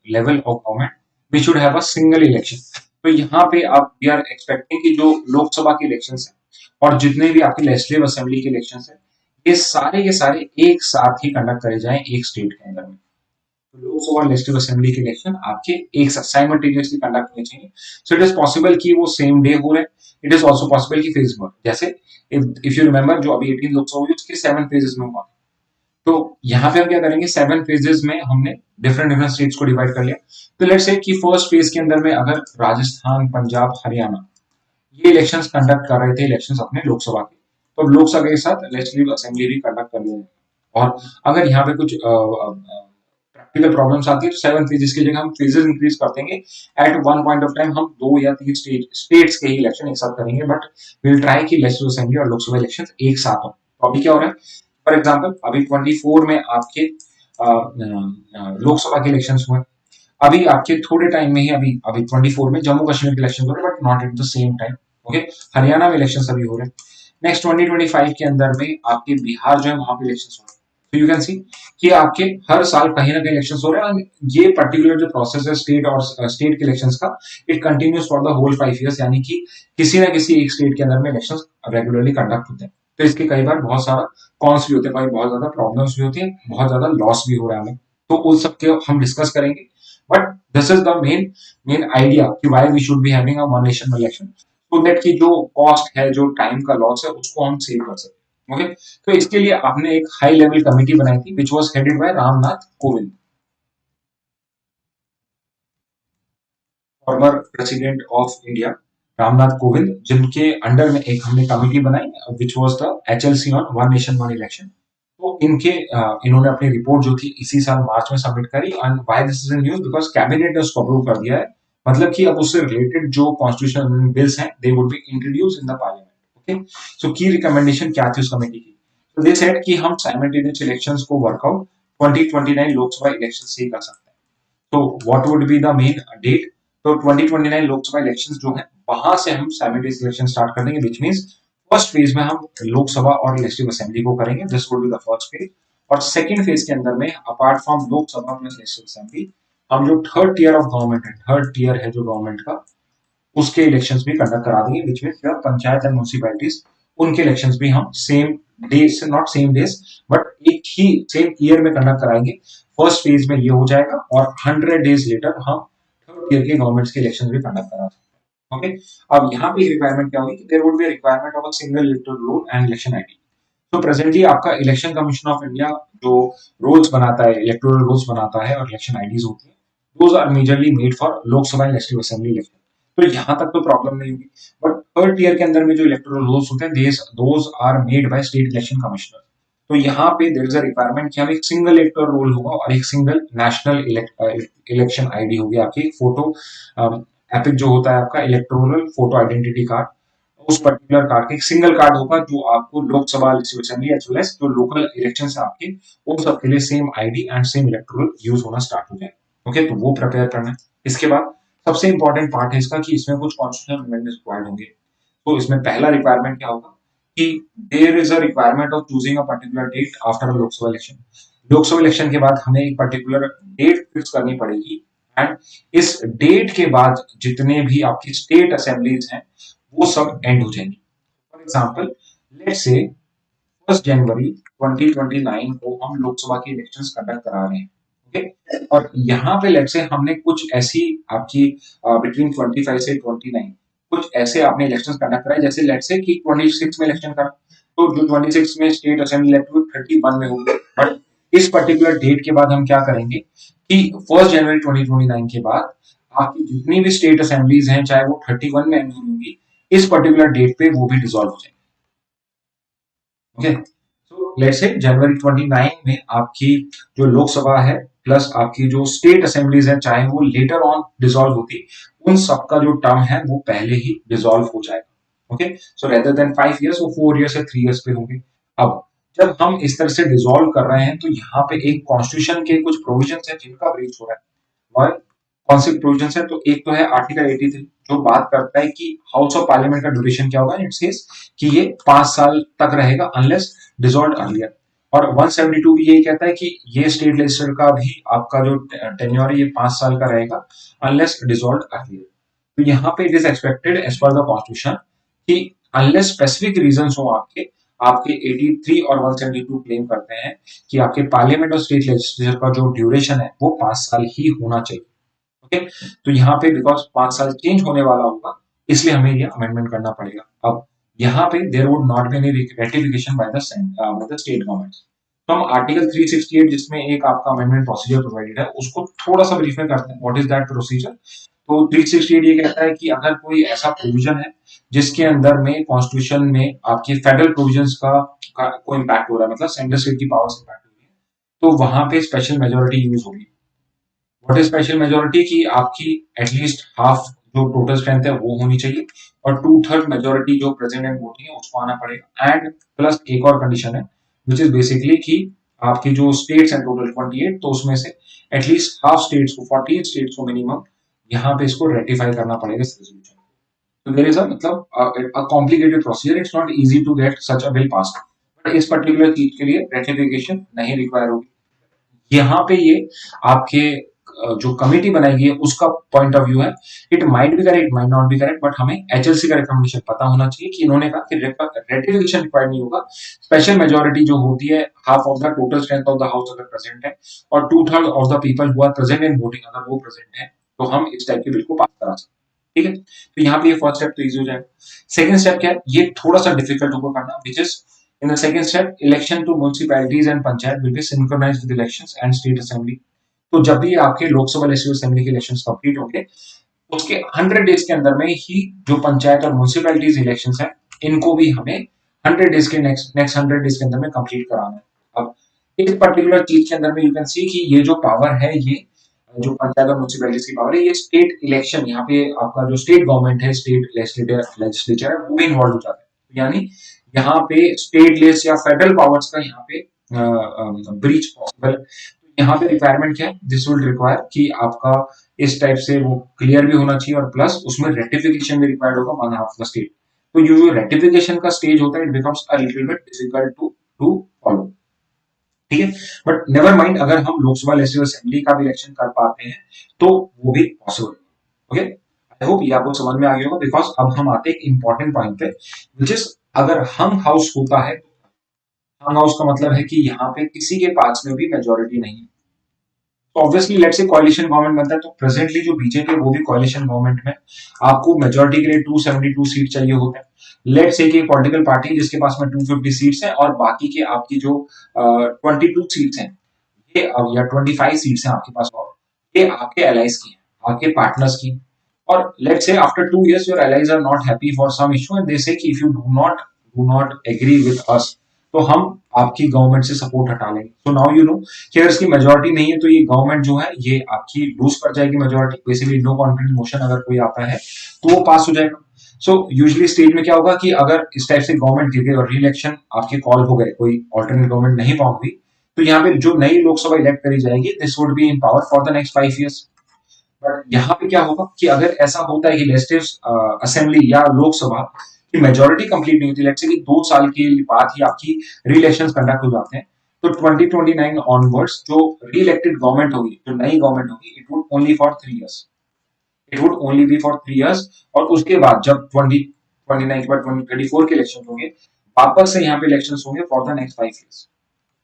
level of government, we should have a single election। तो यहाँ पे आप वी आर एक्सपेक्टिंग कि जो लोकसभा के इलेक्शंस हैं और जितने भी आपके लेजिस्लेटिव असेंबली के इलेक्शंस हैं, ये सारे एक साथ ही कंडक्ट करे जाएं एक स्टेट के अंदर में। लोकसभा और लेजिस्लेटिव असेंबली के इलेक्शन आपके एक साथ साइमल्टेनियसली कंडक्ट होने चाहिए। सो इट इज पॉसिबल कि वो सेम डे हो रहे हैं, इट इज ऑल्सो पॉसिबल कि फेज में, जैसे इफ यू रिमेंबर जो अभी 18 लोकसभा हुई उसके 7 फेजेस में हुआ। तो यहाँ पे हम क्या करेंगे, 7 फेजेस में हमने डिफरेंट डिफरेंट स्टेट्स को डिवाइड कर लिया। तो लेट्स से कि फर्स्ट फेज के अंदर में अगर राजस्थान, पंजाब, हरियाणा ये इलेक्शंस कंडक्ट कर रहे थे, इलेक्शंस अपने लोकसभा के, तो लोकसभा के साथ लेजिस्लेटिव असेंबली भी कंडक्ट कर रहे हैं। और अगर यहाँ पे कुछ प्रैक्टिकल प्रॉब्लम्स आती है तो 7 फेजेस की जगह हम फेजेस इंक्रीज कर देंगे। At one point of time हम 2 या 3 स्टेट्स के ही इलेक्शन एक साथ करेंगे, बट विल ट्राई कि लेजिस्लेटिव असेंबली और लोकसभा इलेक्शन एक साथ हो। तो अभी क्या हो रहा है, फॉर एग्जाम्पल अभी 24 में आपके लोकसभा के इलेक्शन हुए, अभी आपके थोड़े टाइम में ही अभी अभी 24 में जम्मू कश्मीर के इलेक्शन हो रहे हैं, but not at the same time. Okay, Haryana में इलेक्शन अभी हो रहे हैं। नेक्स्ट 2025 के अंदर में आपके बिहार जो है वहां पे इलेक्शन हो रहे हैं। तो यू कैन सी कि आपके हर साल कहीं ना कहीं इलेक्शन हो रहे हैं। ये पर्टिकुलर जो प्रोसेस है स्टेट और स्टेट के इलेक्शन का, it continues for the whole 5 years, यानी कि किसी ना किसी एक स्टेट के अंदर में इलेक्शन रेगुलरली कंडक्ट होते हैं। तो इसके कई बार बहुत सारा कॉन्स भी होते हैं, भाई बहुत ज्यादा प्रॉब्लम्स भी होती है, बहुत ज्यादा लॉस भी हो रहा है हमें, तो उन सब के हम डिस्कस करेंगे। But this is the main idea कि why we should be having a one nation one election. So that की जो कॉस्ट है, जो टाइम का लॉस है, उसको हम सेव कर सकें। ओके, तो इसके लिए आपने एक हाई लेवल कमेटी बनाई थी which was headed by Ramnath Kovind, former president of India, Ramnath Kovind, जिनके अंडर में एक हमने कमेटी बनाई which was the HLC on one nation one election. तो इन्होंने अपनी रिपोर्ट जो थी इसी साल मार्च में सबमिट करी। And why this is in news, because cabinet ने उसको अप्रूव कर दिया है। मतलब कि अब उससे रिलेटेड जो कॉन्स्टिट्यूशनल बिल्स हैं they would be introduce in the parliament. Okay, so की रिकमेंडेशन क्या थी उस कमेटी की? तो दे सेड कि हम साइमल्टेनियस इलेक्शंस को वर्कआउट 2029 लोकसभा इलेक्शन से ही कर सकते हैं। तो what would be the main date? तो 2029 लोकसभा इलेक्शंस जो है वहां से हम साइमल्टेनियस इलेक्शन स्टार्ट कर देंगे, विच मींस फर्स्ट फेज में हम लोकसभा और लेजिस्लेटिव असेंबली को करेंगे, this would be the first phase. और सेकंड फेज के अंदर में apart from Lok Sabha plus legislative assembly, हम जो थर्ड टीयर ऑफ गवर्नमेंट है, थर्ड टीयर है जो गवर्नमेंट का, उसके इलेक्शंस भी कंडक्ट करा देंगे, which mean panchayat and municipalities, उनके इलेक्शंस भी हम same days, not same days, but एक ही सेम ईयर में कंडक्ट कराएंगे। फर्स्ट फेज में ये हो जाएगा और 100 डेज लेटर हम थर्ड ईयर के गवर्नमेंट के इलेक्शन भी कंडक्ट करा सकते हैं। ओके, अब यहाँ पे रिक्वायरमेंट क्या होगी कि there would be requirement of a single electoral roll and election ID. तो प्रेजेंटली आपका इलेक्शन कमीशन ऑफ इंडिया जो रूल्स बनाता है, इलेक्टोरल रूल्स बनाता है और इलेक्शन आईडीज होती है, those are majorly made for Lok Sabha and legislative assembly election. तो यहाँ तक तो प्रॉब्लम नहीं होगी। बट थर्ड ईयर के अंदर में जो इलेक्टोरल रूल्स होते हैं those are made by state election commissioner. तो यहाँ पे देयर इज अ रिक्वायरमेंट कि हम एक सिंगल इलेक्टोरल रोल होगा और एक सिंगल नेशनल इलेक्शन आईडी होगी आपकी, फोटो एपिक जो होता है आपका इलेक्टोरल फोटो आइडेंटिटी कार्ड, उस पर्टिकुलर कार्ड का एक सिंगल कार्ड होगा जो आपको Lok Sabha assembly as well as जो लोकल इलेक्शन है आपके, उन सब के लिए same ID and same electoral use होना स्टार्ट हो जाए। ओके, तो वो प्रिपेयर करना है। इसके बाद सबसे इंपॉर्टेंट पार्ट है इसका कि इसमें कुछ कॉन्स्टिट्यूशनल अमेंडमेंट्स रिक्वायर्ड होंगे। तो इसमें पहला रिक्वायरमेंट क्या होगा कि there is a requirement of choosing a particular date after a Lok Sabha election. Lok Sabha election के बाद हमें एक पर्टिकुलर डेट फिक्स करनी पड़ेगी एंड इस डेट के बाद जितने भी आपकी स्टेट असेंबलीज हैं वो सब एंड हो जाएंगी। फॉर एग्जाम्पल, लेट्स से 1 जनवरी 2029 को हम लोकसभा के इलेक्शंस कंडक्ट करा रहे हैं। ओके, और यहाँ पे लेट्स से हमने कुछ ऐसी आपकी बिटवीन 25 से 29 कुछ ऐसे आपने इलेक्शंस कंडक्ट कराए, जैसे लेट्स से कि 26 में इलेक्शन करा, तो जो 26 में स्टेट असेंबली इलेक्ट 31 में होगी। बट इस पर्टिकुलर डेट के बाद हम क्या करेंगे कि 1 जनवरी 2029 के बाद आपकी जितनी भी स्टेट असेंबलीज हैं चाहे वो 31 में एंड होंगी, इस पर्टिकुलर डेट पे वो भी डिसॉल्व हो जाएंगे। ओके, सो लेट्स से जनवरी 29 में आपकी जो लोकसभा है प्लस आपकी जो स्टेट असेंबलीज है चाहे वो लेटर ऑन डिसॉल्व होती, उन सबका जो टर्म है वो पहले ही डिसॉल्व हो जाएगा। ओके, सो रेदर देन 5 इयर्स वो 4 इयर्स या 3 इयर्स पे होंगे। अब जब हम इस तरह से डिसॉल्व कर रहे हैं तो यहाँ पे एक कॉन्स्टिट्यूशन के कुछ प्रोविजन है जिनका ब्रीच हो रहा है। और कौन से प्रोविजन है? तो एक तो है आर्टिकल 83 जो बात करता है कि हाउस ऑफ पार्लियामेंट का ड्यूरेशन क्या होगा। इट सेज कि ये 5 साल तक रहेगा अनलेस डिसॉल्व अर्लियर। और 172 भी यही कहता है कि ये स्टेट लेजिस्लेचर का भी आपका जो टेन्योर है ये 5 साल का रहेगा अनलेस डिसॉल्व अर्लियर। तो यहाँ पे it is expected as per the constitution कि अनलेस स्पेसिफिक रीजन हो आपके आपके 83 और 172 क्लेम करते हैं कि आपके पार्लियामेंट और स्टेट लेजिस्लेचर का जो ड्यूरेशन है वो 5 साल ही होना चाहिए। ओके, तो यहाँ पे बिकॉज 5 साल चेंज होने वाला होगा इसलिए हमें ये अमेंडमेंट करना पड़ेगा। अब यहाँ पे there would not be any ratification by the state government. तो हम आर्टिकल 368 जिसमें एक आपका अमेंडमेंट प्रोसीजर प्रोवाइडेड है उसको थोड़ा सा ब्रीफ में करते हैं। What is that procedure? तो 368 ये कहता है कि अगर कोई ऐसा प्रोविजन है जिसके अंदर में कॉन्स्टिट्यूशन में आपके फेडरल प्रोविजंस का कोई इम्पैक्ट हो रहा है, मतलब सेंट्रल स्टेट की पावर्स इम्पैक्ट हो रही है, तो वहां पे स्पेशल मेजोरिटी यूज होगी। What is special majority? की आपकी एटलीस्ट हाफ जो टोटल स्ट्रेंथ है वो होनी चाहिए और 2/3 मेजोरिटी जो प्रेजेंट एंड वोटिंग है उसको आना पड़ेगा। एंड प्लस एक और कंडीशन है विच इज बेसिकली कि आपकी जो स्टेट्स हैं टोटल 28, तो उसमें से एटलीस्ट हाफ स्टेट्स को 48 स्टेट्स को मिनिमम यहाँ पे इसको रेटिफाई करना पड़ेगा इस रेजोल्यूशन। तो देयर इज अ मतलब a complicated procedure, it's not easy to get such a bill pass. But इस पर्टिकुलर चीज के लिए रेटिफिकेशन नहीं रिक्वायर होगी। यहाँ पे ये आपके जो कमेटी बनाई गई है उसका पॉइंट ऑफ व्यू है। It might be correct, might not be correct, but हमें एचएलसी का रिकमेंडेशन पता होना चाहिए कि इन्होंने कहा कि रेटिफिकेशन रिक्वायर्ड नहीं होगा। स्पेशल मेजोरिटी जो होती है half of the total strength of the house अगर प्रेजेंट है और 2/3 of the people who are present in voting अगर वो प्रेजेंट है तो हम इस टाइप के बिल को पास करा सकते हैं। ठीक है, तो यहाँ पे ये फर्स्ट स्टेप तो इजी हो जाएगा। सेकंड स्टेप क्या है, ये थोड़ा सा डिफिकल्ट होगा करना, which is in the second step election to municipalities and panchayat will be synchronized with elections and state assembly. तो जब भी आपके लोकसभा लेजिस्लेटिव असेंबली के इलेक्शंस कंप्लीट होंगे, उसके 100 डेज के अंदर में ही जो पंचायत और म्युनिसिपैलिटीज इलेक्शंस है, इनको भी हमें 100 डेज के नेक्स्ट नेक्स्ट 100 डेज के अंदर में कंप्लीट कराना है। अब एक पर्टिकुलर चीज के अंदर में यू कैन सी कि ये जो पावर है, ये जो पंचायत और म्युनिसिपैलिटीज की पावर है, ये स्टेट इलेक्शन, यहाँ पे आपका जो स्टेट गवर्नमेंट है, स्टेट लेजिस्लेचर है, वो भी इन्वॉल्व हो जाता है। यानी यहाँ पे स्टेट लेस या फेडरल पावर्स का यहाँ पे ब्रीच पॉसिबल। यहाँ पे रिक्वायरमेंट क्या है, दिस विल रिक्वायर कि आपका इस टाइप से वो क्लियर भी होना चाहिए, और प्लस उसमें रेटिफिकेशन भी रिक्वायर्ड होगा वन हाफ द स्टेट। तो ये जो रेटिफिकेशन का स्टेज होता है, it becomes a little bit difficult to follow. ठीक है, बट नेवर माइंड, अगर हम लोकसभा लेजिस्लेटिव असेंबली का भी इलेक्शन कर पाते हैं तो वो भी पॉसिबल। ओके, आई होप ये आपको समझ में आ गया होगा, बिकॉज अब हम आते हैं एक इंपॉर्टेंट पॉइंट पे, विच इज अगर हम हाउस होता है, हम हाउस का मतलब है कि यहाँ पे किसी के पास में भी मेजोरिटी नहीं है। तो obviously let's say coalition government बनता है, तो प्रेजेंटली जो बीजेपी है वो भी कॉलिशन गवर्नमेंट में, आपको मेजोरिटी के लिए 272 सीट चाहिए होते हैं। लेट्स से कि एक पॉलिटिकल पार्टी जिसके पास में 250 सीट्स हैं, और बाकी के आपकी जो 22 सीट्स हैं, ये या 25 सीट्स हैं आपके पास, और ये आपके एलाइज की हैं, आपके पार्टनर्स की। और let's say after 2 years your allies are not happy for some issue and they say कि if you do not agree with us, तो हम आपकी गवर्नमेंट से सपोर्ट हटा लेंगे। तो नाउ यू नो कि अगर इसकी मेजोरिटी नहीं है, तो ये गवर्नमेंट जो है ये आपकी लूज कर जाएगी majority. Basically no confidence motion अगर कोई आता है तो वो पास हो जाएगा। सो यूजुअली स्टेज में क्या होगा कि अगर इस टाइप से गवर्नमेंट गिर गई और री इलेक्शन आपके कॉल हो गए, कोई ऑल्टरनेट गवर्नमेंट नहीं फॉर्म हुई, तो यहाँ पे जो नई लोकसभा इलेक्ट करी जाएगी, this would be in power for the next 5 years। But यहाँ पे क्या होगा कि अगर ऐसा होता है कि लेजिस्लेटिव असेंबली या लोकसभा की मेजोरिटी कंप्लीट नहीं होती, लेट्स से कि 2 साल के बाद ही आपकी री इलेक्शन कंडक्ट हो जाते हैं, तो 2029 ऑनवर्ड्स जो री इलेक्टेड गवर्नमेंट होगी, जो नई गवर्नमेंट होगी, it would only for 3 years। It would only be for 3 years। और उसके बाद जब 2029 के बाद 2034 के इलेक्शन होंगे, वापस से यहाँ पे इलेक्शन होंगे for the next 5 years।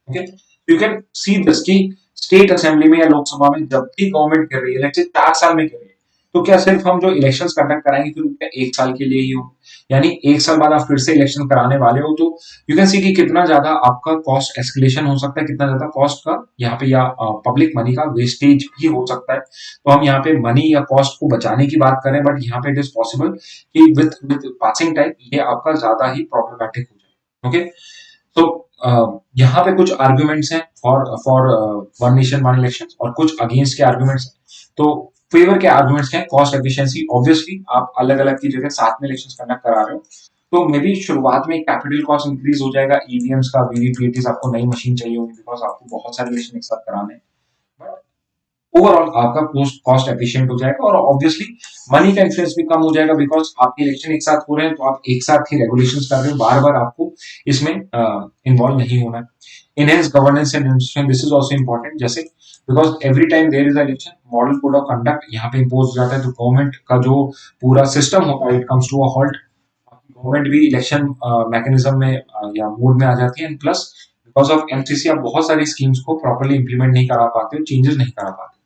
Okay, you can see this कि स्टेट असेंबली में या लोकसभा में जब भी गवर्नमेंट कर रही है, लेट्स से 4 साल में कर रही है, तो क्या सिर्फ हम जो इलेक्शंस कंडक्ट कराएंगे फिर क्या 1 साल के लिए ही हो, यानी 1 साल बाद आप फिर से इलेक्शन कराने वाले हो, तो यू कैन सी कि कितना ज्यादा आपका कॉस्ट एस्केलेशन हो सकता है, कितना ज्यादा कॉस्ट का यहाँ पे या पब्लिक मनी का वेस्टेज भी हो सकता है। तो हम यहाँ पे मनी या कॉस्ट को बचाने की बात करें, बट यहाँ पे इट इज पॉसिबल कि विद पासिंग टाइम ये आपका ज्यादा ही प्रॉब्लमैटिक हो जाए। ओके, तो यहाँ पे कुछ आर्ग्यूमेंट्स हैं for one nation one election, और कुछ अगेंस्ट के आर्ग्यूमेंट्स हैं। तो फेवर के आर्ग्यूमेंट्स क्या है, कॉस्ट एफिशिएंसी, ऑब्वियसली आप अलग अलग की जगह साथ में इलेक्शन कंडक्ट करा रहे हो, तो मे बी शुरुआत में कैपिटल कॉस्ट इंक्रीज हो जाएगा, ईवीएम्स का, वीवीपीएटीज, आपको नई मशीन चाहिए होगी, बिकॉज आपको बहुत सारे इलेक्शन एक साथ कराने हैं। ओवरऑल आपका कॉस्ट एफिशिएंट हो जाएगा, और ऑब्वियसली मनी का इन्फ्लुएंस भी कम हो जाएगा, बिकॉज आपके इलेक्शन एक साथ हो रहे हैं, तो आप एक साथ ही रेगुलेशंस कर रहे हो, बार बार आपको इसमें इन्वॉल्व नहीं होना है। Enhance governance and administration, this is also important, जैसे because every time there is election, model code of conduct यहाँ पे इम्पोज हो जाता है, तो गवर्नमेंट का जो पूरा सिस्टम होता है, it comes to a halt. Government भी इलेक्शन मैकेनिज्म में या मोड में आ जाती है, and plus because of MCC आप बहुत सारी स्कीम्स को प्रॉपर्ली इंप्लीमेंट नहीं करा पाते हो, चेंजेस नहीं करा पाते।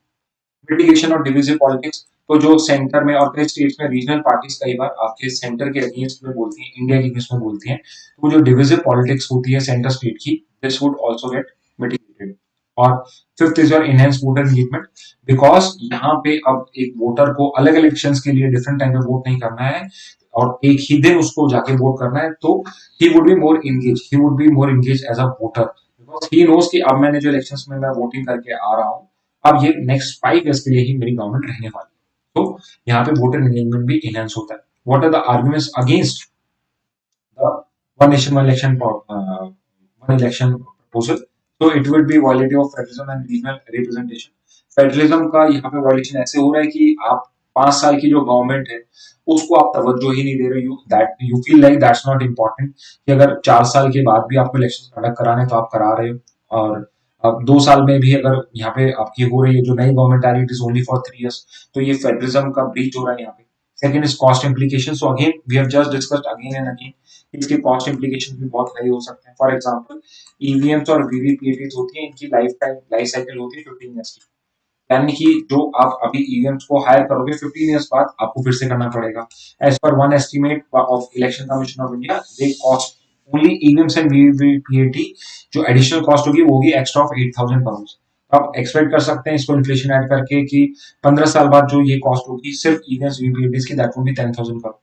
मिटिगेशन और डिविजिव पॉलिटिक्स, तो जो सेंटर में और कई स्टेट्स में रीजनल पार्टीज कई बार आपके सेंटर के अगेंस्ट में बोलती हैं, इंडिया के अगेंस्ट में बोलती हैं, तो वो जो डिविजिव पॉलिटिक्स होती है सेंटर स्टेट की, this would also get mitigated. और fifth is your enhance voter engagement, because यहाँ पे अब एक वोटर को अलग अलग इलेक्शंस के लिए डिफरेंट टाइम पे वोट नहीं करना है, और एक ही दिन उसको जाके वोट करना है, तो he would be more engage as a voter, because he knows कि अब मैंने जो इलेक्शंस में मैं वोटिंग करके आ रहा हूँ, अब ये नेक्स्ट 5 years के लिए ही मेरी गवर्नमेंट रहने वाली है। तो यहाँ पे वोटर एंगेजमेंट भी इनहेंस होता है। What are the arguments against the one nation one election proposal? तो it will be violative of federalism and regional representation. Federalism का यहाँ पे वायलेशन ऐसे हो रहा है कि आप 5 साल की जो गवर्नमेंट है उसको आप तवज्जो ही नहीं दे रहे, you feel like that's not important, कि अगर 4 साल के बाद भी आपको इलेक्शन कंडक्ट कराने तो आप करा रहे हो, और अब 2 साल में भी अगर यहाँ पे आपकी हो रही है, जो नई गवर्नमेंट आ रही है, it is only for 3 years, तो ये फेडरलिज्म का ब्रीच हो रहा है यहाँ पे। Second is cost implication, so again we have just discussed again and again, इसके कॉस्ट इम्प्लीकेशन भी बहुत हाई हो सकते हैं। फॉर एग्जाम्पल ईवीएम्स और वीवीपीएटीज होती है, इनकी लाइफ साइकिल होती है 15 years की, यानी कि जो आप अभी ईवीएम्स को हायर करोगे 15 इयर्स बाद आपको फिर से करना पड़ेगा। As per one estimate of election commission of India, they cost only EVMs and VVPAT, जो एडिशनल कॉस्ट होगी वो होगी एक्स्ट्रा ऑफ 8,000 करोड़। आप एक्सपेक्ट कर सकते हैं इसको इन्फ्लेशन ऐड करके कि 15 साल बाद जो ये कॉस्ट होगी सिर्फ ईवीएम्स वीवीपीएटी की, that will be 10,000 crore.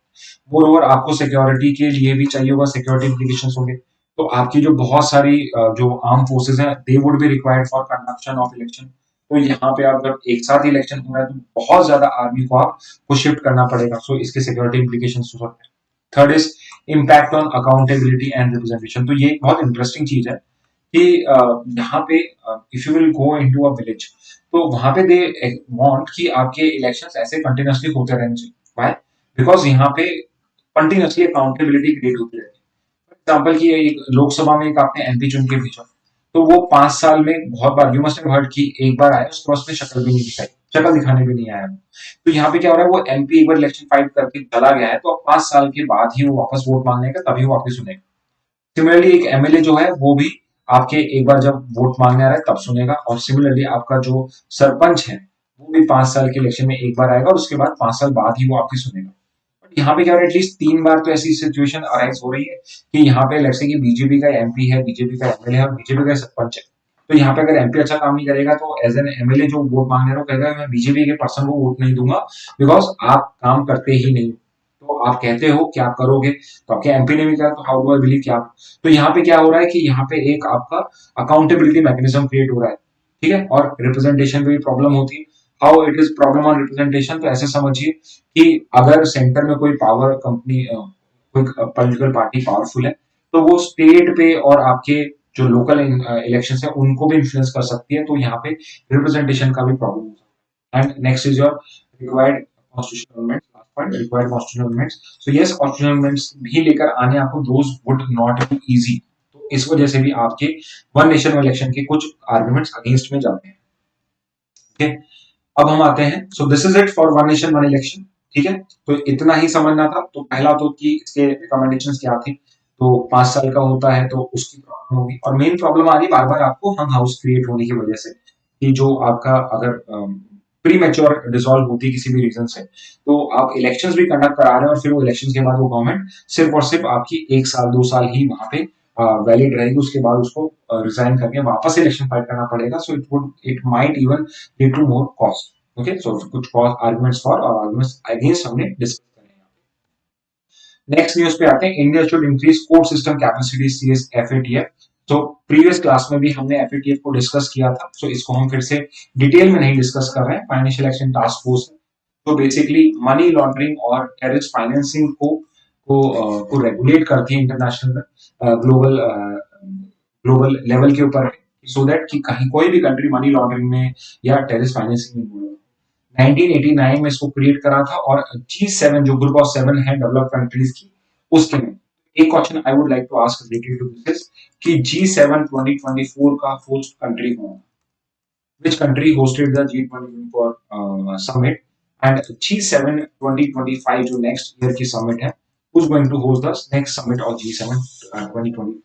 More over आपको सिक्योरिटी के लिए भी चाहिए होगा, सिक्योरिटी इम्प्लीकेशन होंगे। तो आपकी जो बहुत सारी जो आर्म फोर्सेज हैं they would be required for conduction of election. तो यहाँ पे आप जब एक साथ इलेक्शन हो रहा है तो बहुत ज्यादा आर्मी को आपको शिफ्ट करना पड़ेगा। सो इसके सिक्योरिटी इम्प्लीकेशन हो सकते हैं। Third is impact on accountability and representation. तो ये एक बहुत इंटरेस्टिंग चीज है कि यहाँ पे if you will go into a village, तो वहां पे दे वांट कि आपके इलेक्शंस ऐसे कंटिन्यूअसली होते रहने चाहिए। व्हाई? बिकॉज यहाँ पे कंटिन्यूअसली अकाउंटेबिलिटी क्रिएट होती रहती है। फॉर एग्जाम्पल की एक लोकसभा में एक आपने एमपी चुन के भेजा, तो वो 5 साल में बहुत बार, यू मस्ट हैव हर्ड कि एक बार आया उसके बाद उसने शक्ल भी नहीं दिखाई, शक्ल दिखाने भी नहीं आया। तो यहाँ पे क्या हो रहा है, वो एमपी एक बार इलेक्शन फाइट करके चला गया है, तो अब 5 साल के बाद ही वो वापस वोट मांगने का, तभी वो वापस सुनेगा। सिमिलरली एक एमएलए जो है वो भी आपके एक बार जब वोट मांगने आ रहा है तब सुनेगा, और सिमिलरली आपका जो सरपंच है वो भी 5 साल के इलेक्शन में एक बार आएगा और उसके बाद 5 साल बाद ही वो आपकी सुनेगा। बट यहाँ पे क्या हो रहा है, एटलीस्ट 3 बार तो ऐसी सिचुएशन अराइज हो रही है कि यहाँ पे लेट्स से कि बीजेपी का एमपी है, बीजेपी का एमएलए है और बीजेपी का सरपंच है। तो यहाँ पे अगर एमपी अच्छा काम नहीं करेगा तो एज एन एमएलए जो वोट मांगने रहा कहेगा मैं बीजेपी के पर्सन को वोट नहीं दूंगा, बिकॉज आप काम करते ही नहीं। तो आप कहते हो कि आप करोगे, तो आपके एमपी ने भी कहा, तो हाउ डू आई बिलीव कि आप। तो यहाँ पे क्या हो रहा है कि यहाँ पे एक आपका अकाउंटेबिलिटी मैकेनिज्म क्रिएट हो रहा है, ठीक है। और रिप्रेजेंटेशन पे भी प्रॉब्लम होती है। How it is problem on representation, तो ऐसे समझिए कि अगर सेंटर में कोई पावर कंपनी, कोई पॉलिटिकल पार्टी पावरफुल है, तो वो स्टेट पे और आपके जो लोकल इलेक्शन है उनको भी इन्फ्लुएंस कर सकती है। तो यहाँ पे रिप्रेजेंटेशन का भी प्रॉब्लम हो सकता है। And next is your required constitutional amendments, last point required constitutional amendments. So yes, constitutional amendments भी लेकर आने आपको those would not be easy. तो इस वजह से भी आपके वन नेशन इलेक्शन के कुछ आर्गुमेंट्स अगेंस्ट में जाते हैं। ठीक है, अब हम आते हैं, सो this is it for one nation one election. ठीक है, तो इतना ही समझना था। तो पहला तो कि इसके रिकमेंडेशंस क्या थी, तो 5 साल का होता है तो उसकी प्रॉब्लम होगी, और मेन प्रॉब्लम आ रही है बार बार आपको हंग हाउस क्रिएट होने की वजह से, कि जो आपका अगर प्री मेच्योर डिसॉल्व होती है किसी भी रीजन से, तो आप इलेक्शंस भी कंडक्ट करा रहे हैं और फिर वो इलेक्शन के बाद वो गवर्नमेंट सिर्फ और सिर्फ आपकी 1 साल 2 साल ही वहां पे वैलिड रहेगी, उसके बाद उसको रिजाइन करके वापस इलेक्शन फाइट करना पड़ेगा। So it might even lead to more cost. Okay, so कुछ आर्गुमेंट्स फॉर और आर्गुमेंट्स अगेंस्ट हमने डिस्कस करें। नेक्स्ट न्यूज पे आते हैं, India should increase court system capacity, says FATF. तो प्रीवियस क्लास में भी हमने एफएटीएफ को डिस्कस किया था, सो इसको हम फिर से डिटेल में नहीं डिस्कस कर रहे हैं। फाइनेंशियल एक्शन टास्क फोर्स, तो बेसिकली मनी लॉन्ड्रिंग और टेररिस्ट फाइनेंसिंग को रेगुलेट करती है इंटरनेशनल ग्लोबल ग्लोबल लेवल के ऊपर, सो दैट कि कहीं कोई भी कंट्री मनी लॉन्ड्रिंग में या टेररिस्ट फाइनेंसिंग में हो। 1989 में इसको क्रिएट करा था, और G7 जो ग्रुप ऑफ 7 है डेवलप्ड कंट्रीज की, उसके में एक question I would like to ask related to this कि G7 2024 का होस्ट कंट्री कौन है? Which country hosted the G20 summit, and G7 2025 जो next year की summit है, who's going to host the next summit of G7 2025?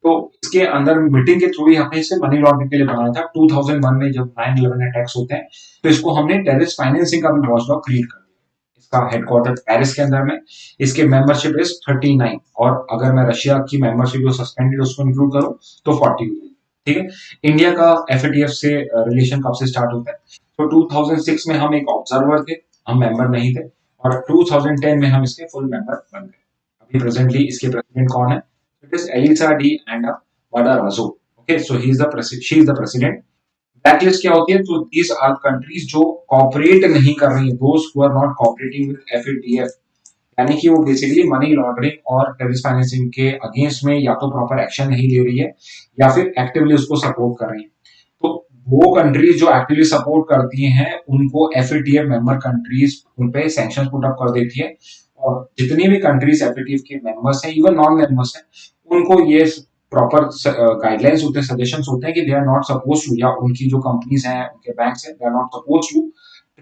तो इसके अंदर मीटिंग के थ्रू ही हमने इसे मनी लॉन्ड्रिंग के लिए बनाया था। 2001 में जब 9/11 अटैक्स होते हैं, तो इसको हमने टेररिस्ट फाइनेंसिंग का भी वॉचडॉग क्रिएट कर दिया। इसका हेडक्वार्टर पेरिस के अंदर में, इसके मेंबरशिप इज 39, और अगर मैं रशिया की मेंबरशिप जो सस्पेंडेड उसको इंक्लूड करूं तो 40 हो। ठीक है, इंडिया का एफएटीएफ से रिलेशन कब से स्टार्ट होता है? तो 2006 में हम एक ऑब्जर्वर थे, हम मेंबर नहीं थे, और 2010 में हम इसके फुल मेंबर बन गए। अभी प्रेजेंटली इसके प्रेसिडेंट कौन है? It is Elisa D and Madarazzo. Okay, so she is the president. Blacklist क्या होती है? तो these are countries जो cooperate नहीं कर रही हैं, those who are not cooperating with FATF, यानी कि वो बेसिकली मनी लॉन्ड्रिंग और टेररिस्ट फाइनेंसिंग के अगेंस्ट में या तो प्रॉपर एक्शन नहीं ले रही है या फिर एक्टिवली उसको सपोर्ट कर रही है। तो वो कंट्रीज जो एक्टिवली सपोर्ट करती हैं उनको एफएटीएफ मेंबर कंट्रीज उन पे सैंक्शंस पुट अप कर देती है, और जितनी भी कंट्रीज एफएटीएफ के मेंबर्स हैं, इवन नॉन मेंबर्स हैं, उनको ये प्रॉपर गाइडलाइंस होते हैं, सजेशंस होते हैं कि they are not suppose to, या उनकी जो कंपनीज हैं, उनके बैंक्स हैं, they are not suppose to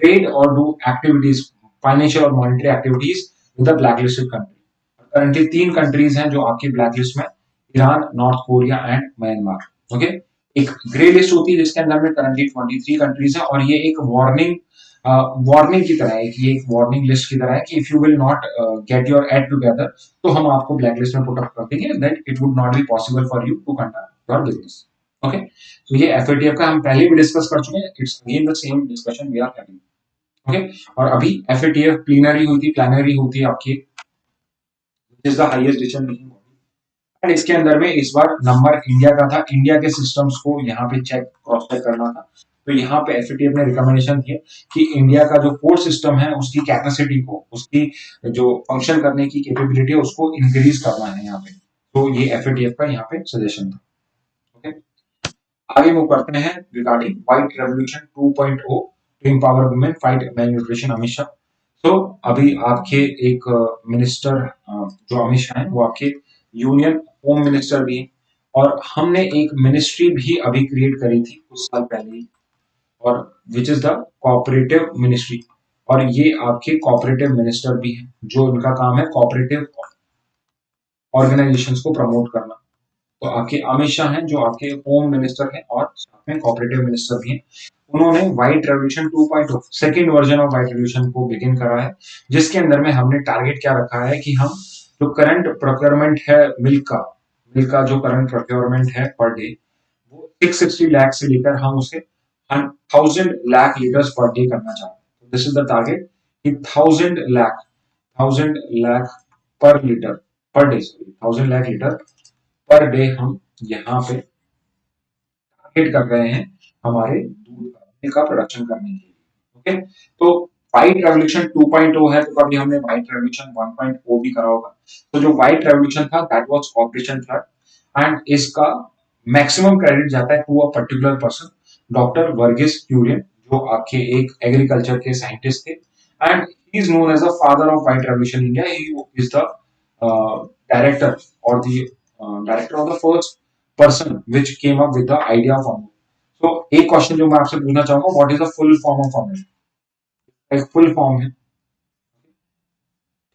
trade और डू एक्टिविटीज, फाइनेंशियल और monetary activities with the blacklisted country. Currently 3 countries हैं जो आपकी ब्लैकलिस्ट में, Iran, North Korea and Myanmar. Okay, एक ग्रे लिस्ट होती है जिसके अंदर में करंटली 23 कंट्रीज है, और ये एक वार्निंग की तरह है, कि ये एक वार्निंग लिस्ट की तरह है कि if you will not get your act together, तो हम आपको ब्लैक लिस्ट में पुट अप कर देंगे, then it would not be possible for you to conduct your business. Okay, तो ये एफएटीएफ का हम पहले भी डिस्कस कर चुके हैं, it's again the same discussion we are having. Okay, और अभी एफएटीएफ प्लीनरी होती है आपकी, is the highest decision making body. And इसके अंदर में इस बार नंबर इंडिया का था, इंडिया के सिस्टम्स को यहाँ पे क्रॉस चेक करना था। तो यहाँ पे एफएटीएफ ने रिकमेंडेशन दिया कि इंडिया का जो कोर्ट सिस्टम है उसकी कैपेसिटी को, उसकी जो फंक्शन करने की कैपेबिलिटी है उसको इंक्रीज करना है यहाँ पे। तो ये एफएटीएफ का यहाँ पे सजेशन था। ओके, आगे मूव करते हैं regarding white revolution 2.0 to empower women fight malnutrition, Amit Shah. तो अभी आपके एक मिनिस्टर जो अमित शाह हैं वो आपके यूनियन होम मिनिस्टर भी हैं, और हमने एक मिनिस्ट्री भी अभी क्रिएट करी थी कुछ साल पहले ही, और which is the cooperative ministry. और ये आपके कोऑपरेटिव मिनिस्टर भी हैं, जो इनका काम है कोऑपरेटिव ऑर्गेनाइजेशंस को प्रमोट करना। तो आपके अमित शाह हैं जो आपके होम मिनिस्टर हैं और साथ में कोऑपरेटिव मिनिस्टर भी हैं। उन्होंने white revolution 2.0 second version of white revolution को बिगिन करा है, जिसके अंदर में हमने टारगेट क्या रखा है कि हम जो करंट प्रोक्योरमेंट है मिल्क का जो करंट प्रोक्योरमेंट है पर डे, वो 660 लाख से लेकर हम उसे 1000 लाख लीटर्स पर डे करना चाहते हैं। दिस इज द टारगेट कि 1000 लाख पर litre per day, 1000 lakh litre per day हम यहाँ पे टारगेट कर रहे हैं हमारे दूध का प्रोडक्शन करने के लिए। ओके, तो व्हाइट रेवोल्यूशन 2.0 है, तो कभी हमने व्हाइट रेवोल्यूशन 1.0 भी करा होगा। तो जो व्हाइट रेवोल्यूशन था that was operation flood, and इसका मैक्सिमम क्रेडिट जाता है to a particular person, doctor Verghese Kurien, जो आपके एक एग्रीकल्चर के साइंटिस्ट थे, and he is known as the father of white revolution India. He is the director और the director of the first person which came up with the idea of Amul. So एक question जो मैं आपसे पूछना चाहूंगा, what is the full form of Amul? एक full form है,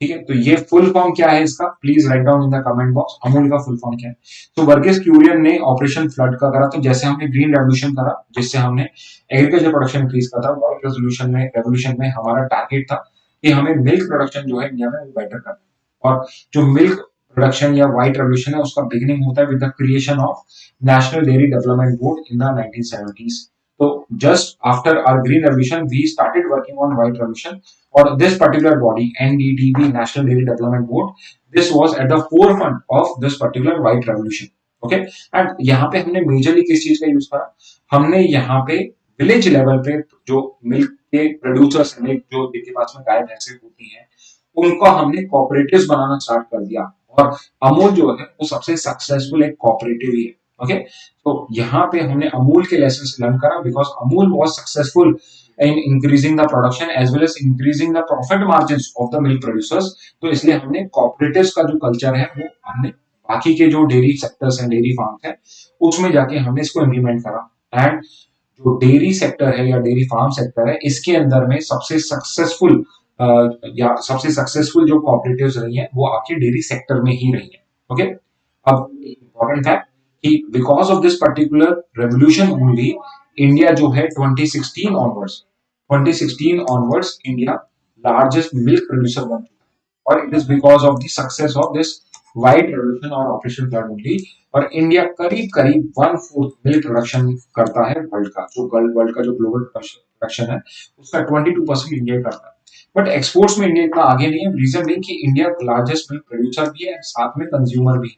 ठीक है, तो ये फुल फॉर्म क्या है इसका, please write down in the comment box, Amul का फुल फॉर्म क्या है। तो वर्गीस क्यूरियन ने ऑपरेशन फ्लड का करा, तो जैसे हमने ग्रीन रेवोल्यूशन करा जिससे हमने एग्रीकल्चर प्रोडक्शन इंक्रीज करा था, व्हाइट रेवोल्यूशन में हमारा टारगेट था कि हमें मिल्क प्रोडक्शन जो है इंडिया में वो बेटर करना। और जो मिल्क प्रोडक्शन या व्हाइट रेवोल्यूशन है उसका बिगिनिंग होता है with the creation of national dairy development board in the 1970s। तो just after our green revolution we started working on white revolution, or this particular body, NDDB, National Dairy Development Board, this was at the forefront of this particular white revolution. Okay, and यहाँ पे हमने majorly किस चीज का use करा, हमने यहाँ पे विलेज लेवल पे जो मिल्क के प्रोड्यूसर्स हैं, जो जिनके पास में गाय भैंसे होती हैं, उनको हमने कॉपरेटिव्स बनाना स्टार्ट कर दिया, और अमूल जो है वो सबसे सक्सेसफुल एक कॉपरेटिव ही है। ओके, तो यहाँ पे हमने अमूल के लेसन लर्न करा, because Amul was successful in increasing the production as well as increasing the profit margins of the milk producers। तो इसलिए हमने कॉपरेटिव्स का जो कल्चर है वो हमने बाकी के जो डेयरी सेक्टर्स हैं, डेयरी फार्म्स हैं, उसमें जाके हमने इसको इम्प्लीमेंट करा। एंड जो डेयरी सेक्टर है या डेयरी फार्म सेक्टर है, इसके अंदर में सबसे सक्सेसफुल जो कॉपरेटिव्स रही हैं वो आपके डेयरी सेक्टर में ही रही है। ओके, अब इंपॉर्टेंट है कि because of this particular revolution only, India जो है 2016 onwards India largest milk producer बन चुका है, और it is because of the success of this white revolution और ऑपरेशन फ्लड ओनली। और इंडिया करीब करीब 1/4 मिल्क प्रोडक्शन करता है वर्ल्ड का, जो ग्लोबल प्रोडक्शन है उसका 22% इंडिया करता है। बट एक्सपोर्ट्स में इंडिया इतना आगे नहीं है, रीजन भी कि इंडिया लार्जेस्ट मिल्क प्रोड्यूसर भी है, साथ में कंज्यूमर भी है,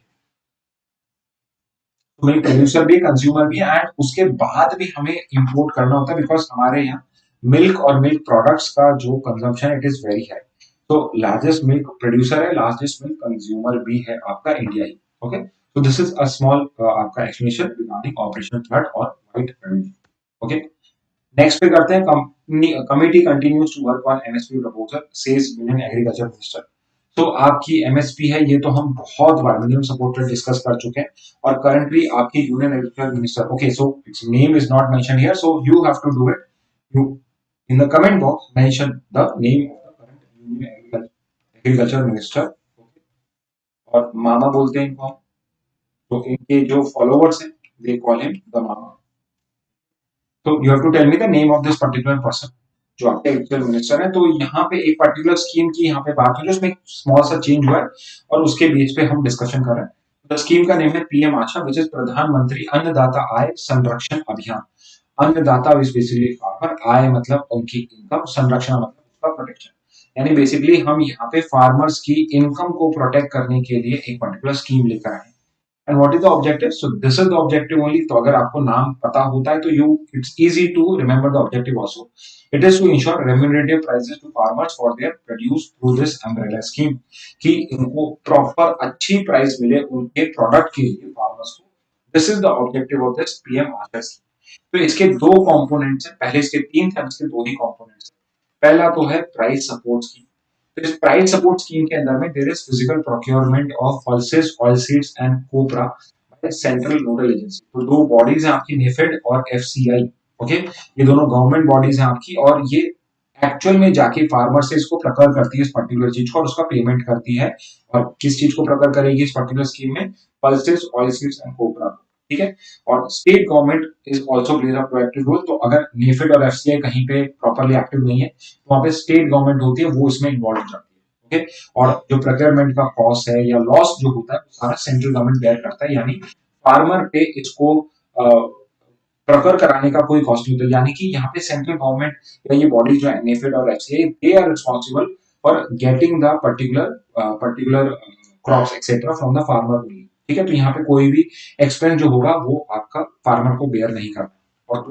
मिल्क प्रोड्यूसर भी, कंज्यूमर भी, एंड उसके बाद भी हमें इंपोर्ट करना होता है, बिकॉज हमारे यहाँ मिल्क और मिल्क प्रोडक्ट्स का जो consumption it is very high. तो लार्जेस्ट मिल्क प्रोड्यूसर है, लार्जेस्ट मिल्क कंज्यूमर भी है आपका इंडिया ही। ओके, तो दिस इज अ स्मॉल आपका एक्सप्लेनेशन रिगार्डिंग ऑपरेशन फ्लड और व्हाइट रेवोल्यूशन। ओके, नेक्स्ट पे करते हैं, committee continues to work on MSP proposal says union agriculture minister. तो आपकी एमएसपी है, ये तो हम बहुत बार मिनिमम सपोर्ट रेट डिस्कस कर चुके हैं, और करंटली आपकी union agriculture minister, okay, so it's name is not mention here, so you have to do it, you in the comment box mention the name of the current union agriculture minister. और मामा बोलते हैं इनको, तो इनके जो followers हैं they call him the mama. तो you have to tell me the name of this particular person जो आपके एक्चुअल मिनिस्टर है। तो यहाँ पे एक पर्टिकुलर स्कीम की यहाँ पे बात हुई जिसमें स्मॉल सा चेंज हुआ है और उसके बेस पे हम डिस्कशन कर रहे हैं। द स्कीम का नेम है पीएम आशा विच इज प्रधानमंत्री अन्नदाता आय संरक्षण अभियान। अन्नदाता इज बेसिकली फार्मर, आय मतलब उनकी इनकम, संरक्षण मतलब उसका प्रोटेक्शन। यानी बेसिकली हम यहाँ पे फार्मर्स की इनकम को प्रोटेक्ट करने के लिए एक पर्टिकुलर स्कीम लेकर आए हैं। And what is the objective? So this is the objective only. तो अगर आपको नाम पता होता है तो it's easy to remember the objective also. It is to ensure remunerative prices to farmers for their produce through this umbrella scheme. कि इनको proper अच्छी price मिले उनके product के लिए farmers को. This is the objective of this PM Asha scheme. तो इसके दो components हैं, पहले इसके तीन थे, इसके दो ही components हैं। पहला तो है price support scheme. तो इस प्राइस सपोर्ट स्कीम के अंदर में there is physical procurement of pulses, oilseeds and copra by central nodal agency. तो दो बॉडीज हैं आपकी, नेफेड और एफसीआई। ओके, ये दोनों गवर्नमेंट बॉडीज हैं आपकी और ये एक्चुअल में जाके फार्मर से इसको प्रकर करती है इस पर्टिकुलर चीज को और उसका पेमेंट करती है। और किस चीज को प्रकर करेगी इस पर्टिकुलर स्कीम में? Pulses, oilseeds and copra. ठीक है, और state government is also plays a proactive role. तो अगर नेफेड और एफसीआई कहीं पे प्रॉपर्ली एक्टिव नहीं है तो वहां पे स्टेट गवर्नमेंट होती है, वो इसमें इन्वॉल्व हो जाती है। ओके, और जो प्रोक्योरमेंट का कॉस्ट है या लॉस जो होता है सारा सेंट्रल गवर्नमेंट बेयर करता है, यानी फार्मर पे इसको प्रकर कराने का कोई कॉस्ट नहीं होता। यानी कि यहाँ पे सेंट्रल गवर्नमेंट या ये बॉडी जो है नेफेड और FCI, they are responsible for getting the particular crops etcetera from the farmer only. ठीक है, तो यहाँ पे कोई भी एक्सपेंस जो होगा वो आपका फार्मर को बेयर नहीं करना। और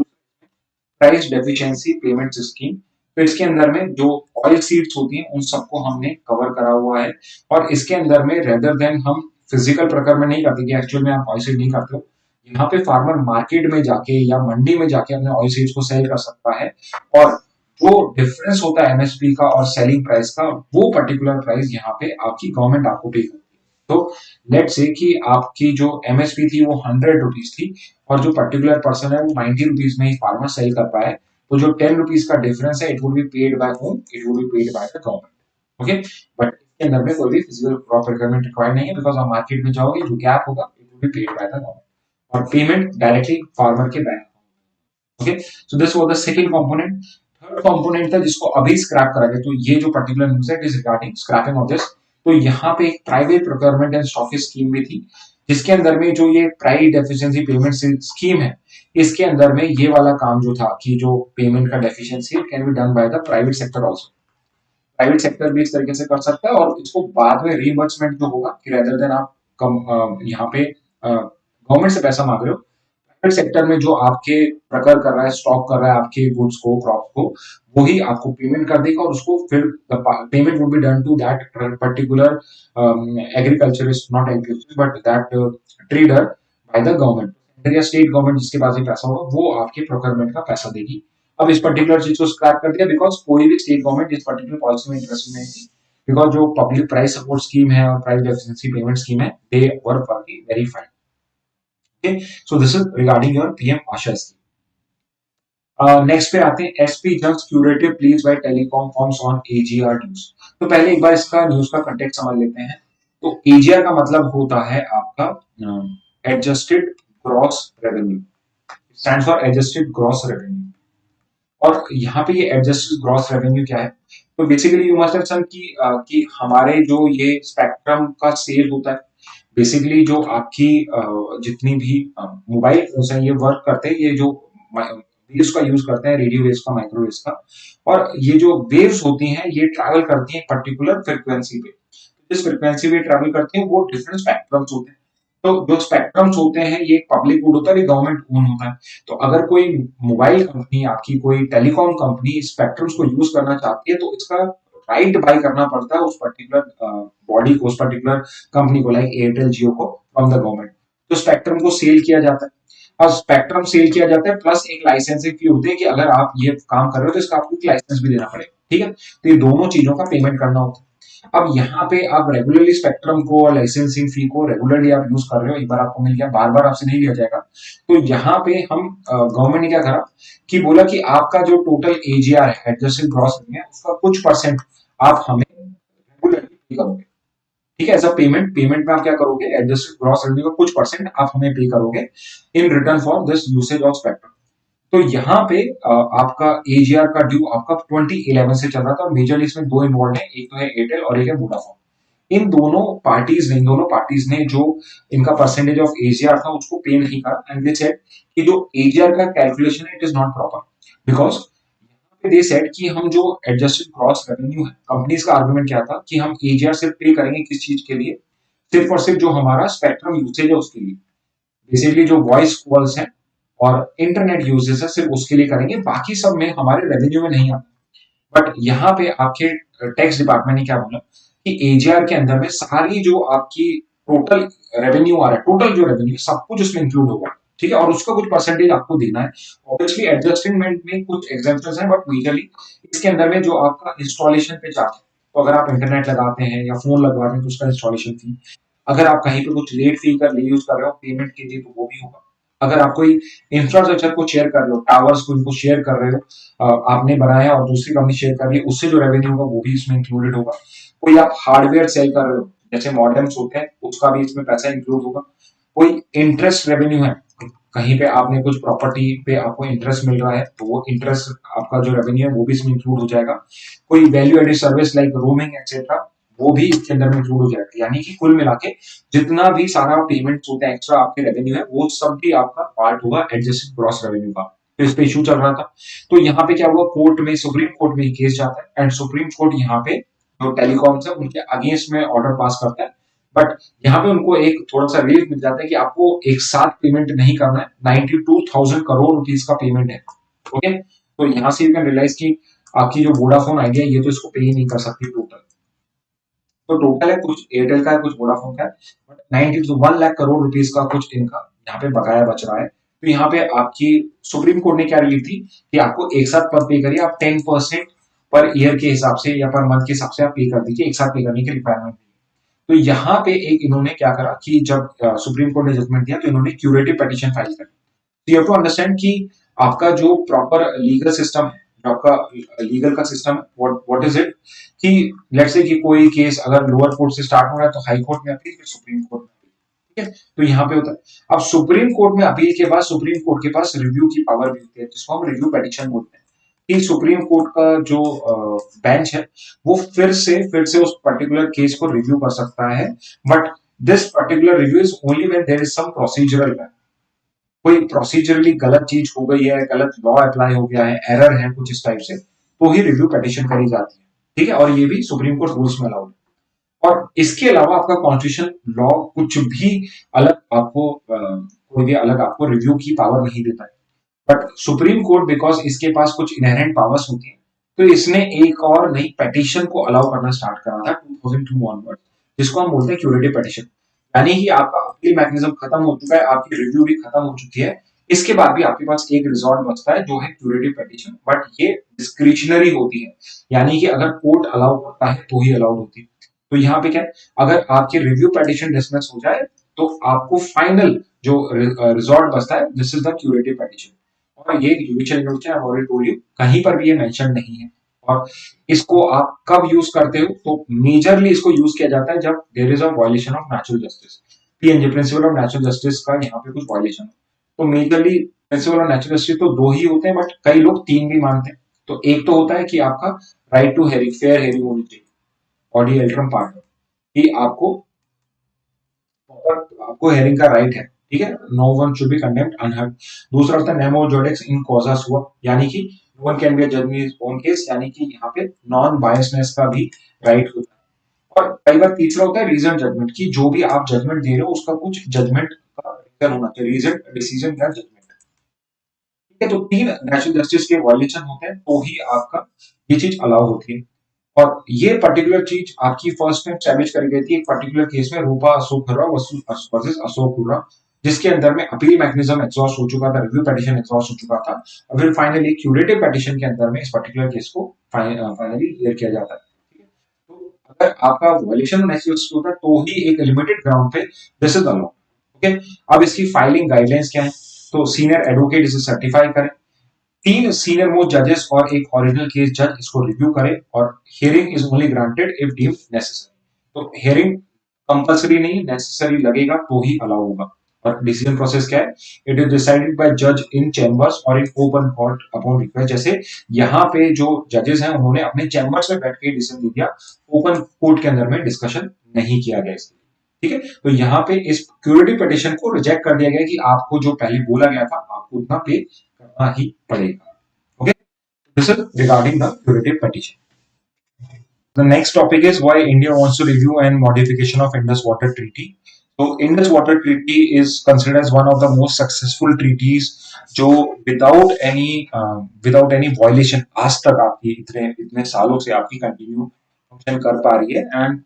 प्राइस डेफिशिएंसी पेमेंट स्कीम, तो इसके अंदर में जो ऑयल सीड्स होती हैं उन सबको हमने कवर करा हुआ है। और इसके अंदर में रेदर देन हम फिजिकल प्रकार में नहीं करते कि एक्चुअल में आप ऑयल सीड नहीं करते हो, यहाँ पे फार्मर मार्केट में जाके या मंडी में जाके अपने ऑयल सीड्स को सेल कर सकता है और जो डिफरेंस होता है एमएसपी का और सेलिंग प्राइस का, वो पर्टिकुलर प्राइस यहाँ पे आपकी गवर्नमेंट आपको पे करती है। तो लेट से कि आपकी जो एमएसपी थी वो 100 रुपीज थी और जो पर्टिकुलर पर्सन है वो 90 रुपीज में ही फार्मर सेल कर पाए, तो जो 10 रुपीज का डिफरेंस है it would be paid bye home, it would be paid by the government. Okay, but इसके अंदर में कोई भी फिजिकल क्रॉप रिक्वायरमेंट रिक्वायर्ड नहीं है, बिकॉज आप मार्केट में जाओगे जो गैप होगा it would be paid by the government और पेमेंट डायरेक्टली फार्मर के bank. Okay, so this was the second component. Third component था जिसको अभी स्क्रैप करा गया, तो ये जो पर्टिकुलर न्यूज़ है it is regarding scrapping of this. तो यहाँ पे एक private procurement and stockist scheme भी थी जिसके अंदर में जो ये प्राइस डेफिशिएंसी पेमेंट स्कीम है, इसके अंदर में ये वाला काम जो था कि जो पेमेंट का deficiency can be done by the private sector also. Private sector भी इस तरीके से कर सकता है और इसको बाद में रीइंबर्समेंट जो होगा कि रेदर देन आप कम यहाँ पे गवर्नमेंट से पैसा मांग रहे हो, प्राइवेट सेक्टर में जो आपके प्रकर कर रहा है, स्टॉक कर रहा है आपके गुड्स को, क्रॉप को, वो ही आपको पेमेंट कर देगा और उसको फिर payment would be done to that particular agriculturist, not agriculture but that trader by the government या स्टेट गवर्नमेंट जिसके पास ये पैसा होगा वो आपके प्रोक्योरमेंट का पैसा देगी। अब इस पर्टिकुलर चीज को स्क्रैप कर दिया बिकॉज कोई भी स्टेट गवर्नमेंट इस पर्टिकुलर पॉलिसी में इंटरेस्टेड नहीं थी, बिकॉज जो पब्लिक प्राइस सपोर्ट स्कीम है और प्राइस डेफिशिएंसी पेमेंट स्कीम है they were working very fine. Okay, so this is regarding your PM Asha scheme. Next पे आते हैं SP just curative pleas by telecom firms on AGR news. तो पहले एक बार इसका न्यूज का कंटेक्ट समझ लेते हैं। तो एजीआर का मतलब होता है आपका adjusted gross revenue, stand for adjusted gross revenue. और यहाँ पे ये एडजस्टेड ग्रॉस रेवेन्यू क्या है? तो बेसिकली यू मस्ट हैव सन कि हमारे जो ये स्पेक्ट्रम का सेल होता है, बेसिकली जो आपकी जितनी भी मोबाइल फोन्स हैं ये वर्क करते हैं, ये जो वेव्स का यूज करते हैं, रेडियो वेव्स का, माइक्रोवेव्स का, और ये जो वेव्स होती हैं ये ट्रैवल करती हैं पर्टिकुलर फ्रीक्वेंसी पे। जिस फ्रीक्वेंसी पे ट्रैवल करती हैं वो डिफरेंट स्पेक्ट्रम्स होते हैं। तो जो स्पेक्ट्रम्स होते हैं ये पब्लिक गुड होता है, ये गवर्नमेंट ओन होता है। तो अगर कोई मोबाइल कंपनी, आपकी कोई टेलीकॉम कंपनी स्पेक्ट्रम्स को यूज करना चाहती है तो इसका राइट बाय करना पड़ता है उस पर्टिकुलर बॉडी को, उस पर्टिकुलर कंपनी को, लाइक एयरटेल जियो को, फ्रॉम द गवर्नमेंट। तो स्पेक्ट्रम को सेल किया जाता है और स्पेक्ट्रम सेल किया जाता है प्लस एक लाइसेंसिंग फी होती है कि अगर आप ये काम कर रहे हो तो इसका आपको लाइसेंस भी देना पड़ेगा। ठीक है, तो ये दोनों चीजों का पेमेंट करना होता है। अब यहाँ पे आप रेगुलरली स्पेक्ट्रम को और लाइसेंसिंग फी को रेगुलरली आप यूज कर रहे हो, एक बार आपको मिल गया, बार बार आपसे नहीं लिया जाएगा। तो यहाँ पे हम गवर्नमेंट ने क्या करा कि बोला कि आपका जो टोटल एजीआर है, एडजस्टेड ग्रॉस रेवेन्यू है, उसका कुछ परसेंट आप हमें रेगुलरली पे करोगे। ठीक है, एज अ पेमेंट में आप क्या करोगे, एडजस्टेड ग्रॉस रेवेन्यू का कुछ परसेंट आप हमें पे करोगे in return for this usage of spectrum. तो यहाँ पे आपका एजीआर का ड्यू आपका 2011 से चल रहा था, और मेजरली इसमें दो इन्वॉल्व है, एक तो है एयरटेल और एक है वोडाफोन। इन दोनों पार्टीज ने जो इनका परसेंटेज ऑफ एजीआर था उसको पे नहीं करा, एंड दे सेड कि जो एजीआर का कैलकुलेशन है it is not proper, because they said कि हम जो एडजस्टेड क्रॉस रेवेन्यू है, कंपनीज का आर्गुमेंट क्या था कि हम एजीआर सिर्फ पे करेंगे किस चीज के लिए, सिर्फ और सिर्फ जो हमारा स्पेक्ट्रम यूसेज है उसके लिए, बेसिकली जो वॉइस कॉल्स है और इंटरनेट यूजेस है सिर्फ उसके लिए करेंगे, बाकी सब में हमारे रेवेन्यू में नहीं आता। बट यहाँ पे आपके टैक्स डिपार्टमेंट ने क्या बोला कि एजीआर के अंदर में सारी जो आपकी टोटल रेवेन्यू आ रहा है, टोटल जो रेवेन्यू सब कुछ उसमें इंक्लूड होगा, ठीक है, और उसका कुछ परसेंटेज आपको देना है। ऑब्वियसली एडजस्टमेंट में कुछ एग्जाम्पल्स हैं, बट मेजरली इसके अंदर में जो आपका इंस्टॉलेशन पे चार्ज है, तो अगर आप इंटरनेट लगाते हैं या फोन लगवाते हैं तो उसका इंस्टॉलेशन फी, अगर आप कहीं पे कुछ लेट फी का यूज कर रहे हो पेमेंट के लिए तो वो भी होगा, अगर आप कोई इंफ्रास्ट्रक्चर को शेयर कर रहे हो, टावर्स को इनको शेयर कर रहे हो, आपने बनाया और दूसरी कंपनी शेयर कर रही है, उससे जो रेवेन्यू होगा वो भी इसमें इंक्लूडेड होगा। कोई आप हार्डवेयर सेल कर रहे हो, जैसे मॉडेम्स होते हैं, उसका भी इसमें पैसा इंक्लूड होगा। कोई इंटरेस्ट रेवेन्यू है, कहीं पे आपने कुछ प्रॉपर्टी पे आपको इंटरेस्ट मिल रहा है तो वो इंटरेस्ट आपका जो रेवेन्यू है वो भी इसमें इंक्लूड हो जाएगा। कोई value added service like roaming etcetera, वो भी इसके अंदर में इंक्लूड हो जाएगा, यानी कि कुल मिला के जितना भी सारा पेमेंट होता है एक्स्ट्रा आपके रेवेन्यू है वो सब भी आपका पार्ट होगा एडजस्टेड ग्रॉस रेवेन्यू का। तो इस पे इशू चल रहा था, तो यहाँ पे क्या हुआ, कोर्ट में, सुप्रीम कोर्ट में केस जाता है, एंड सुप्रीम कोर्ट यहाँ पे जो टेलीकॉम है उनके अगेंस्ट में ऑर्डर पास करता है। बट यहाँ पे उनको एक थोड़ा सा रिलीफ मिल जाता है कि आपको एक साथ पेमेंट नहीं करना है, 92,000 करोड़ रुपीज का पेमेंट है। ओके, तो यहाँ से यू कैन रियलाइज की आपकी जो वोडाफोन आइडिया ये तो इसको पे ही नहीं कर सकती टोटल। तो टोटल है कुछ एयरटेल का है, कुछ वोडाफोन का है, बट 1 लाख करोड़ रुपीज का कुछ इनका यहाँ पे बकाया बच रहा है। तो यहाँ पे आपकी सुप्रीम कोर्ट ने क्या रिलीफ थी कि आपको एक साथ पर पे करिए, आप 10% पर ईयर के हिसाब से या पर मंथ के हिसाब से आप पे कर दीजिए, एक साथ पे करने की रिक्वायरमेंट। तो यहाँ पे एक इन्होंने क्या करा कि जब सुप्रीम कोर्ट ने जजमेंट दिया तो इन्होंने क्यूरेटिव पिटीशन फाइल करी। तो यू हैव टू अंडरस्टैंड कि आपका जो प्रॉपर लीगल सिस्टम है, जो आपका लीगल का सिस्टम है, व्हाट इज इट, कि लेट्स से कि कोई केस अगर लोअर कोर्ट से स्टार्ट हो रहा है तो हाई कोर्ट में अपील, फिर सुप्रीम कोर्ट में अपील, ठीक है, तो यहाँ पे होता है। अब सुप्रीम कोर्ट में अपील के बाद सुप्रीम कोर्ट के पास रिव्यू की पावर भी होती है, जिसको हम रिव्यू पिटीशन बोलते हैं, कि सुप्रीम कोर्ट का जो बेंच है वो फिर से उस पर्टिकुलर केस को रिव्यू कर सकता है। But this particular review is only when there is some procedural, कोई प्रोसीजरली गलत चीज हो गई है, गलत लॉ अप्लाई हो गया है, एरर है कुछ इस टाइप से, तो ही रिव्यू पिटीशन करी जाती है, ठीक है, और ये भी सुप्रीम कोर्ट रूल्स में अलाउड है। और इसके अलावा आपका कॉन्स्टिट्यूशन लॉ कुछ भी अलग आपको कोई भी अलग आपको रिव्यू की पावर नहीं देता है। बट सुप्रीम कोर्ट बिकॉज इसके पास कुछ इनहेरेंट पावर्स होती है, तो इसने एक और नई पिटीशन को अलाउ करना स्टार्ट करा था 2002 ऑनवर्ड, जिसको हम बोलते हैं क्यूरेटिव पिटीशन। यानी कि आपका अपील मैकेनिज्म खत्म हो चुका है, आपकी रिव्यू भी खत्म हो चुकी है, इसके बाद भी आपके पास एक रिजॉर्ट बचता है जो है क्यूरेटिव पिटीशन, बट ये डिस्क्रिशनरी होती है, यानी कि अगर कोर्ट अलाउ करता है तो ही अलाउड होती है। तो यहाँ पे क्या है, अगर आपकी रिव्यू पिटीशन डिसमिस हो जाए तो आपको फाइनल जो रिजॉर्ट बचता है, this is the curative petition. और ये judicial investigation I already told you, कहीं पर भी ये मेंशन नहीं है। और इसको आप कब यूज करते हो, तो मेजरली इसको यूज किया जाता है जब there is a violation of natural justice, PNG principle of natural justice का यहाँ पे कुछ वायलेशन है। तो majorly principle of natural justice तो दो ही होते हैं, बट कई लोग तीन भी मानते हैं। तो एक तो होता है कि आपका right to hearing, fair hearing होनी चाहिए, ऑडी एल्ट्रम पार्ट, कि आपको हेयरिंग का राइट है, ठीक है, no one should be condemned unheard. दूसरा होता है नेमो जोडेक्स इन कॉजा सुआ, यानी कि no one can be a जज इन हिज ओन केस, यानी कि यहाँ पे नॉन बायसनेस का भी राइट होता है। और कई बार तीसरा होता है रीजन जजमेंट, की जो भी आप जजमेंट दे रहे हो उसका कुछ जजमेंट का रीजन होना चाहिए, रीजन डिसीजन या जजमेंट, ठीक है। तो तीन नेचुरल जस्टिस के वायलेशन होते हैं तो ही आपका ये चीज अलाउ होती है। और ये पर्टिकुलर चीज आपकी फर्स्ट टाइम स्टैब्लिश करी गई थी एक पर्टिकुलर केस में, रूपा अशोक हुर्रा वर्सेस अशोक हुर्रा, जिसके अंदर में अपील मैकेनिज्म एग्जॉस्ट हो चुका था, रिव्यू पिटीशन एग्जॉस्ट हो चुका था, और फिर फाइनली क्यूरेटिव पिटीशन के अंदर में इस पर्टिकुलर केस को फाइनली क्लियर किया जाता है, ठीक है। तो अगर आपका वायलेशन नेक्स्ट होता है तो ही एक लिमिटेड ग्राउंड पे दिस इज अलाउड, ओके। अब इसकी फाइलिंग गाइडलाइंस क्या है, तो सीनियर एडवोकेट इसे सर्टिफाई करें, तीन सीनियर मोस्ट जजेस और एक ओरिजिनल केस जज इसको रिव्यू करे, और hearing is only granted if deemed necessary. तो हियरिंग कंपल्सरी नहीं, नेसेसरी लगेगा तो ही अलाउ होगा। और डिसीजन प्रोसेस क्या है? इट इज डिसाइडेड बाय जज इन चैम्बर्स और in open court upon request. जैसे यहाँ पे जो जजेस हैं उन्होंने अपने चैम्बर्स में बैठ के डिसीजन दे दिया, ओपन कोर्ट के अंदर में डिस्कशन नहीं किया गया इसके। ठीक है, तो यहाँ पे इस क्यूरेटिव पिटिशन को रिजेक्ट कर दिया गया कि आपको जो पहले बोला गया था आपको उतना पे करना ही पड़ेगा। Okay, this is regarding the curative petition. The next topic is why India wants to review and modification of Indus Water Treaty. So Indus Water Treaty is considered as one of the most successful treaties जो without any violation आज तक आपकी इतने इतने सालों से आपकी continue function कर पा रही है। And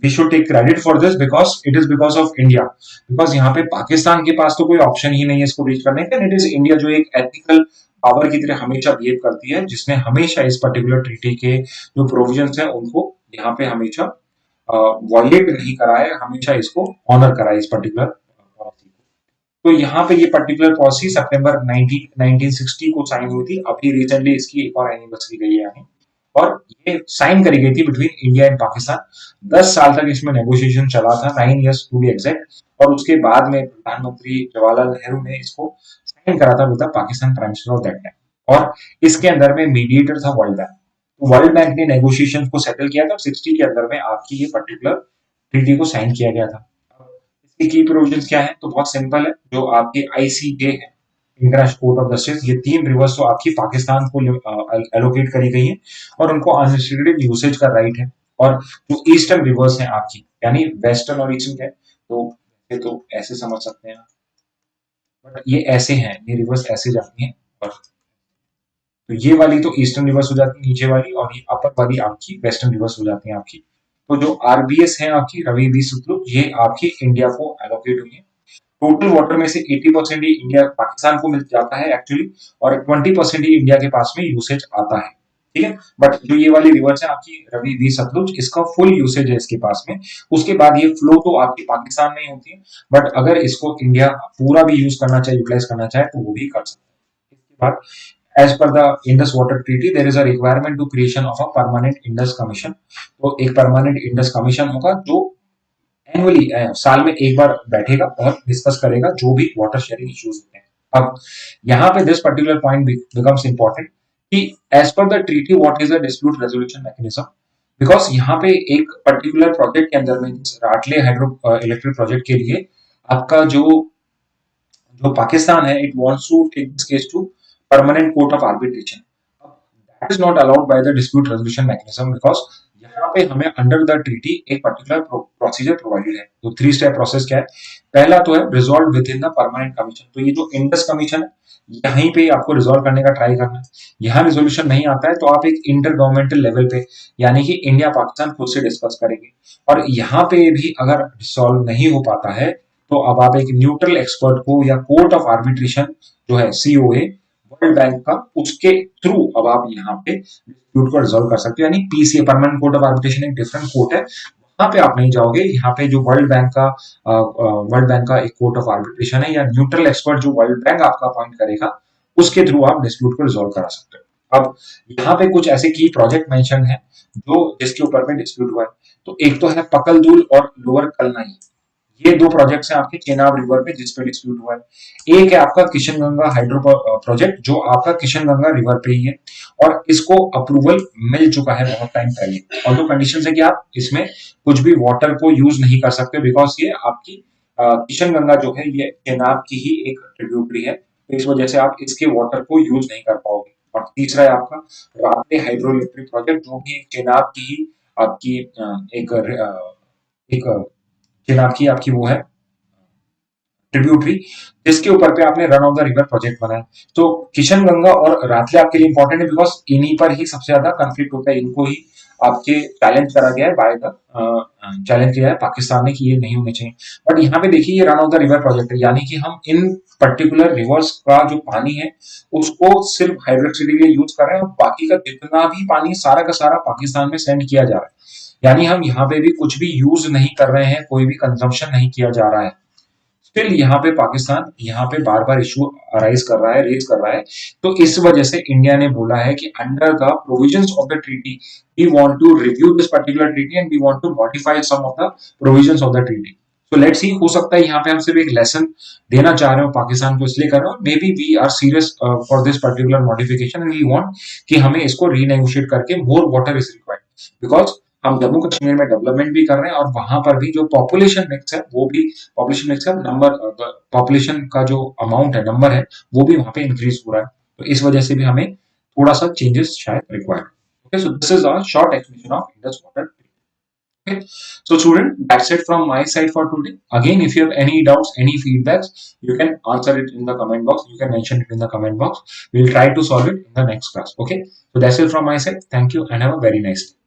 we should take credit for this because it is because of India, because यहाँ पे पाकिस्तान के पास तो कोई ऑप्शन ही नहीं है इसको रीच करने का। इट इज इंडिया जो एक एथिकल पावर की तरह हमेशा बिहेव करती है, जिसने हमेशा इस पर्टिकुलर ट्रीटी के जो प्रोविजंस हैं उनको यहाँ पे हमेशा वॉयलेट नहीं करा है, हमेशा इसको ऑनर करा है इस पर्टिकुलर पॉलिसी को। तो यहाँ पे ये पर्टिकुलर पॉलिसी सितंबर 1960 को साइन हुई थी। अभी रिसेंटली इसकी एक और एनिवर्सरी गई है यानी, और ये साइन करी गई थी बिटवीन इंडिया एंड पाकिस्तान। 10 साल तक इसमें नेगोशिएशन चला था, 9 years टू बी एग्जैक्ट। और उसके बाद में प्रधानमंत्री जवाहरलाल नेहरू ने इसको साइन करा था with the Pakistan prime minister of that time. और इसके अंदर में मीडिएटर था वर्ल्ड बैंक। तो वर्ल्ड बैंक ने नेगोशिएशन को सेटल किया था, 60 के अंदर में आपकी ये पर्टिकुलर ट्रीटी को साइन किया गया था। इसकी की प्रोविजंस क्या है? तो बहुत सिंपल है, जो आपके आईसीजे है, इंटरनेशनल कोर्ट ऑफ जस्टिस, ये 3 रिवर्स तो आपकी पाकिस्तान को एलोकेट करी गई है और उनको अनरिस्ट्रिक्टेड यूसेज का राइट है। और जो ईस्टर्न रिवर्स हैं आपकी, यानी वेस्टर्न और ईस्टर्न है, तो ये तो ऐसे समझ सकते हैं, बट ये ऐसे हैं, ये रिवर्स ऐसे जाती हैं। और तो ये वाली तो ईस्टर्न रिवर्स हो जाती है नीचे वाली, और ये अपर वाली आपकी वेस्टर्न रिवर्स हो जाती है आपकी। तो जो आरबीएस है आपकी, रवि बी सतलुज, ये आपकी इंडिया को एलोकेट हुई है। टोटल वाटर में से 80% ही इंडिया पाकिस्तान को मिल जाता है एक्चुअली, और 20% ही इंडिया के पास में यूसेज आता है। ठीक है, बट जो ये वाली रिवर्स है आपकी रवि बी सतलुज, इसका फुल यूसेज है इसके पास में। उसके बाद ये फ्लो तो आपकी पाकिस्तान में ही होती है, बट अगर इसको इंडिया पूरा भी यूज करना चाहे, यूटिलाइज करना चाहे, तो वो भी कर सकता है। इसके बाद as per the Indus Water Treaty, there is a requirement to creation of a permanent Indus Commission। तो एक परमानेंट इंडस कमीशन होगा जो एनुअली साल में एक बार बैठेगा और डिस्कस करेगा जो भी वाटर शेयरिंग इश्यूज होते हैं। अब यहाँ पे this particular point becomes important कि as per the treaty what is the dispute resolution mechanism. Because यहाँ पे एक पर्टिकुलर प्रोजेक्ट के अंदर में, राटले हाइड्रो इलेक्ट्रिक प्रोजेक्ट के लिए आपका जो जो पाकिस्तान है, it wants to take this case to permanent court of arbitration. That is not allowed by the dispute resolution mechanism, because यहाँ पे हमें अंडर द ट्रीटी एक पर्टिकुलर प्रोसीजर प्रोवाइडेड है। तो 3 स्टेप प्रोसेस क्या है? पहला तो है resolve with in the permanent commission. तो ये जो इंडस कमीशन है, यहीं पे आपको रिजॉल्व करने का ट्राई करना है। यहाँ रिजोल्यूशन नहीं आता है तो आप एक इंटर गवर्नमेंटल लेवल पे, यानी कि इंडिया पाकिस्तान खुद से डिस्कस करेंगे। और यहाँ पे भी अगर सॉल्व नहीं हो पाता है, तो अब आप एक न्यूट्रल एक्सपर्ट को या कोर्ट ऑफ आर्बिट्रेशन जो है सीओए वर्ल्ड बैंक का, उसके थ्रू अब आप यहाँ पे डिस्प्यूट को रिजॉल्व कर सकते हो। यानी PCA permanent court of arbitration एक डिफरेंट कोर्ट है, वहां पे आप नहीं जाओगे। यहाँ पे जो वर्ल्ड बैंक का एक कोर्ट ऑफ आर्बिट्रेशन है, या न्यूट्रल एक्सपर्ट जो वर्ल्ड बैंक आपका अपॉइंट करेगा, उसके थ्रू आप डिस्प्यूट को रिजॉल्व करा सकते हो। अब यहाँ पे कुछ ऐसे की प्रोजेक्ट मेंशन है जो जिसके ऊपर में डिस्प्यूट हुआ है। तो एक तो है पकलदूल और लोअर कलनाई, ये 2 प्रोजेक्ट्स हैं आपके चेनाब रिवर पे जिस पे डिस्प्यूट हुआ है। एक है आपका किशनगंगा हाइड्रो प्रोजेक्ट जो आपका किशनगंगा रिवर पे ही है, और इसको अप्रूवल मिल चुका है बहुत टाइम पहले। और दो कंडीशन है कि आप इसमें कुछ भी वाटर को यूज नहीं कर सकते, बिकॉज ये आपकी किशनगंगा जो है ये चेनाब की ही एक ट्रिब्यूटरी है, तो इस वजह से आप इसके वाटर को यूज नहीं कर पाओगे। और तीसरा है आपका राप्ते हाइड्रो इलेक्ट्रिक प्रोजेक्ट, जो भी चेनाब की ही आपकी एक चेनाब की आपकी वो है ट्रिब्यूटरी, जिसके ऊपर पे आपने run of the river project बनाया। तो किशनगंगा और रातले आपके लिए इंपॉर्टेंट है, बिकॉज इन्हीं पर ही सबसे ज्यादा कंफ्लिक्ट होता है। इनको ही आपके चैलेंज करा गया है, बाय द चैलेंज किया है पाकिस्तान ने कि ये नहीं होने चाहिए। बट यहाँ पे देखिए ये run of the river project है, यानी कि हम इन पर्टिकुलर रिवर्स का जो पानी है उसको सिर्फ हाइड्रोक्सिडी के लिए यूज कर रहे हैं, और बाकी का जितना भी पानी सारा का सारा पाकिस्तान में सेंड किया जा रहा है। यानी हम यहाँ पे भी कुछ भी यूज नहीं कर रहे हैं, कोई भी कंजम्पशन नहीं किया जा रहा है। स्टिल यहाँ पे पाकिस्तान यहाँ पे बार बार इशू अराइज कर रहा है, रेज कर रहा है। तो इस वजह से इंडिया ने बोला है कि under the provisions of the treaty we want to review this particular treaty and we want to modify some of the provisions of the treaty. तो लेट्स सी, हो सकता है यहाँ पे हम सिर्फ एक लेसन देना चाह रहे हो पाकिस्तान को, इसलिए कर रहे हो। Maybe we are serious for this particular modification and we want कि हमें इसको रीनेगोशिएट करके more water is required, because हम जम्मू कश्मीर में डेवलपमेंट भी कर रहे हैं और वहां पर भी जो पॉपुलेशन मिक्स है वो भी, पॉपुलेशन मिक्स का नंबर, पॉपुलेशन का जो अमाउंट है, नंबर है, वो भी वहां पे इंक्रीज हो रहा है। तो इस वजह से भी हमें थोड़ा सा चेंजेस शायद required. Okay, so this is a short explanation of Indus water. Okay, so student, that's it from my side for today. Again, if you have any doubts, any feedbacks, you can answer it in the comment box. You can mention it in the comment box. We'll try to solve it in the next class. Okay, so that's it from my side. Thank you and have a very nice day.